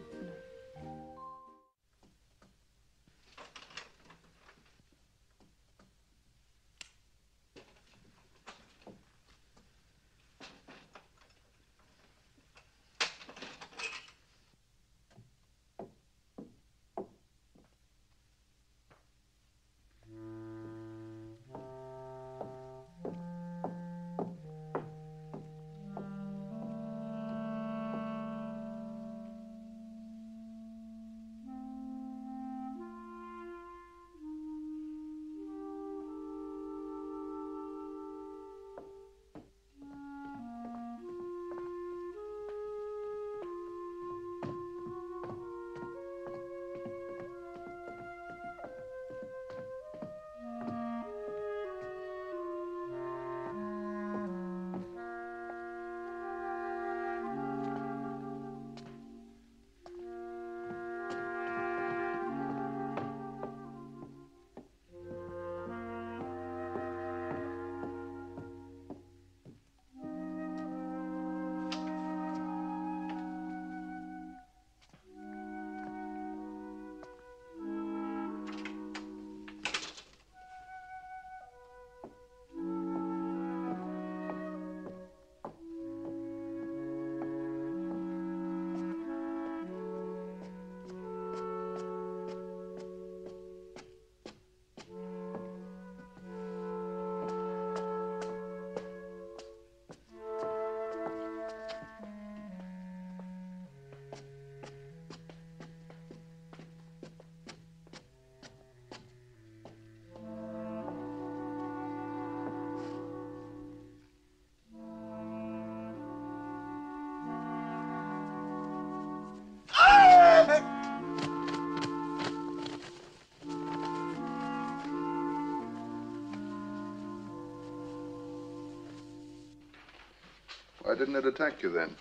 Why didn't it attack you then?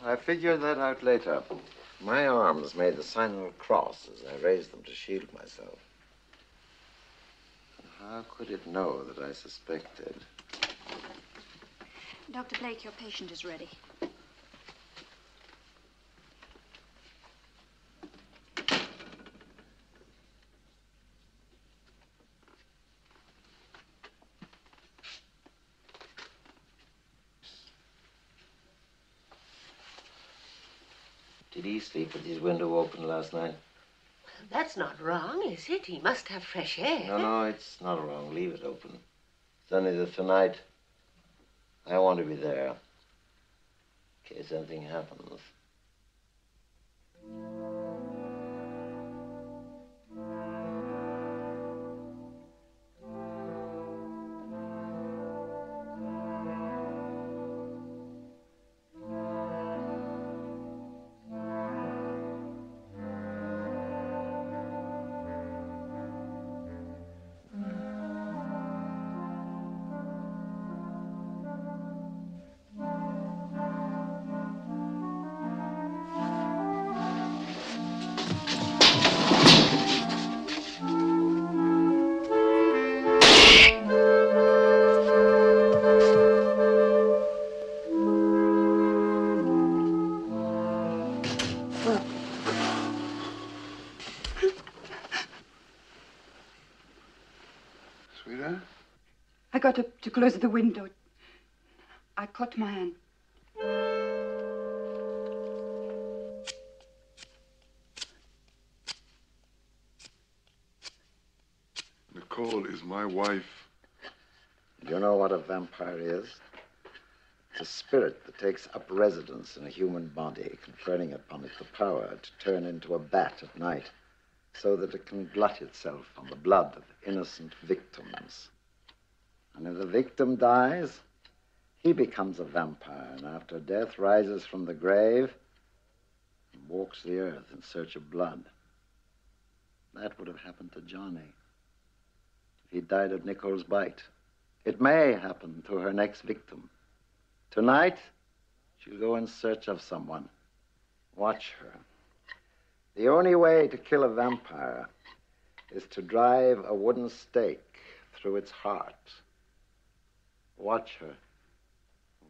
I figured that out later. My arms made the sign of a cross as I raised them to shield myself. How could it know that I suspected? Dr. Blake, your patient is ready. Did he sleep with his window open last night? That's not wrong, is it? He must have fresh air. No, it's not wrong. Leave it open. It's only that tonight I want to be there in case anything happens. I got up to close the window. I caught my hand. Nicole is my wife. Do you know what a vampire is? It's a spirit that takes up residence in a human body, conferring upon it the power to turn into a bat at night, so that it can glut itself on the blood of innocent victims. And if the victim dies, he becomes a vampire, and after death rises from the grave and walks the earth in search of blood. That would have happened to Johnny if he died of Nicole's bite. It may happen to her next victim. Tonight, she'll go in search of someone. Watch her. The only way to kill a vampire is to drive a wooden stake through its heart. Watch her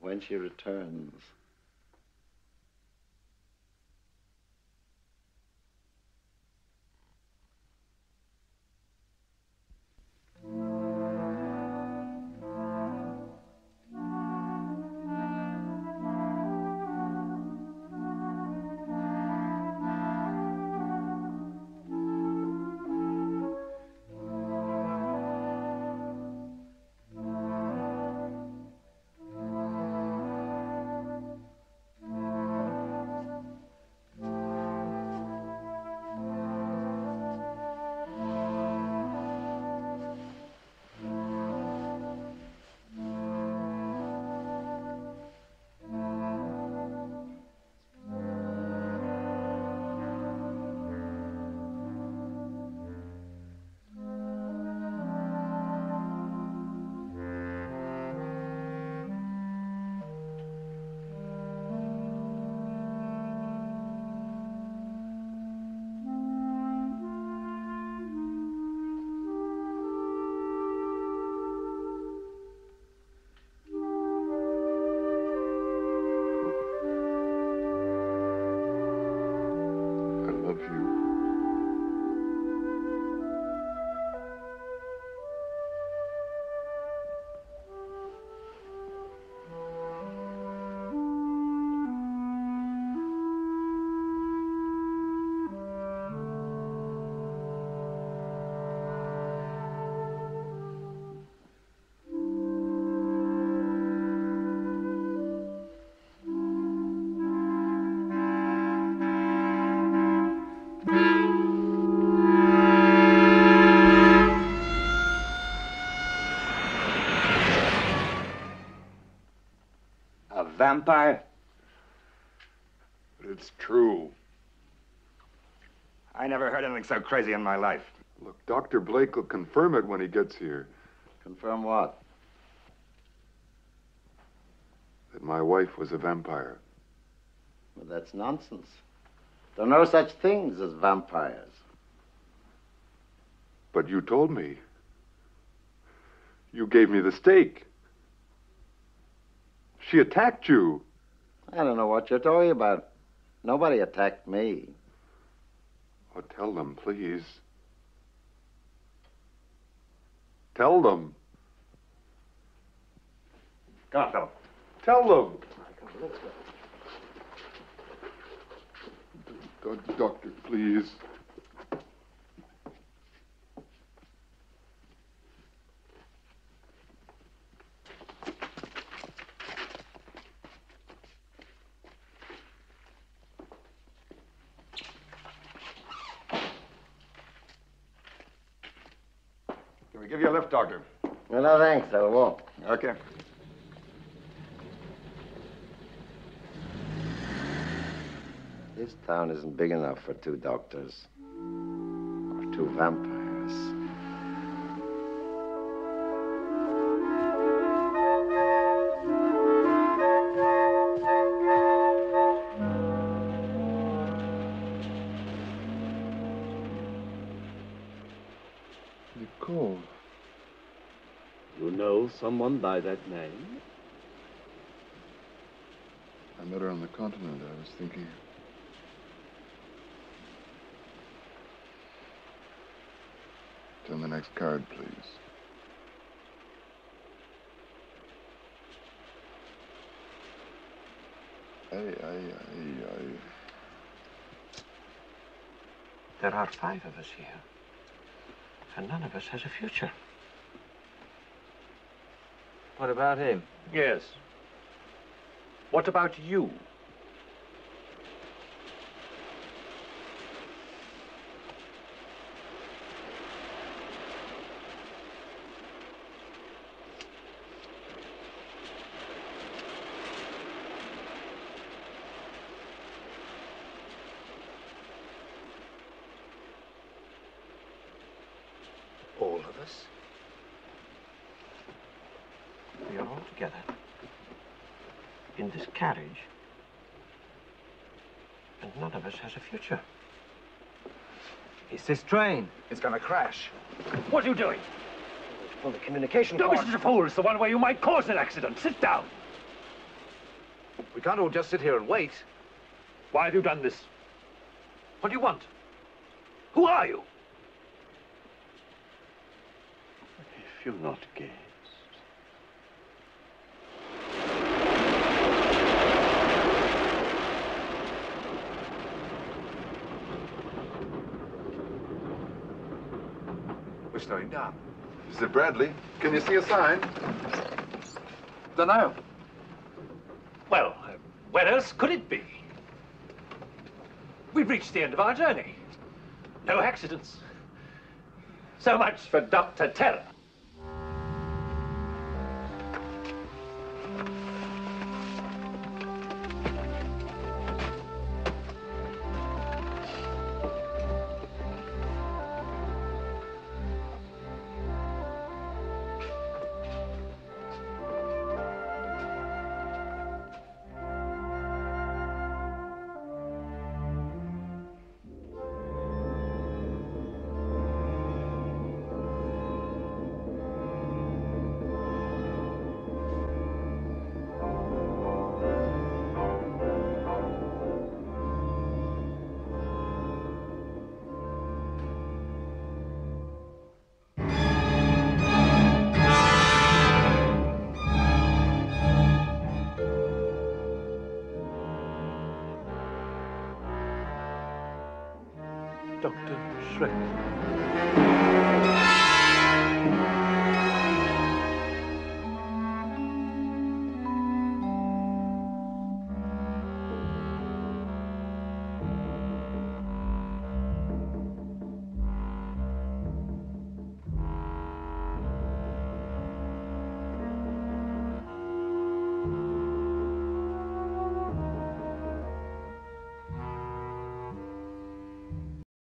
when she returns. Vampire? But it's true. I never heard anything so crazy in my life. Look, Dr. Blake will confirm it when he gets here. Confirm what? That my wife was a vampire. Well, that's nonsense. There are no such things as vampires. But you told me. You gave me the stake. She attacked you. I don't know what you're talking about. Nobody attacked me. Oh, tell them, please. Tell them. Come on, Philip. Tell them. Doctor, please. Can we give you a lift, Doctor? Well, no, thanks. I'll walk. Okay. This town isn't big enough for 2 doctors. Or 2 vampires. Nicole. You know someone by that name? I met her on the continent. I was thinking. Turn the next card, please. There are 5 of us here, and none of us has a future. What about him? Yes. What about you? All of us? We are all together in this carriage, and none of us has a future. It's this train. It's gonna crash. What are you doing? Pull the communication Don't be cord. such a fool. It's the one where you might cause an accident. Sit down. We can't all just sit here and wait. Why have you done this? What do you want? Who are you? If you're not gay. We're slowing down. Is it Bradley? Can you see a sign? Dunno. Well, where else could it be? We've reached the end of our journey. No accidents. So much for Dr. Terror. Dr. Shrek.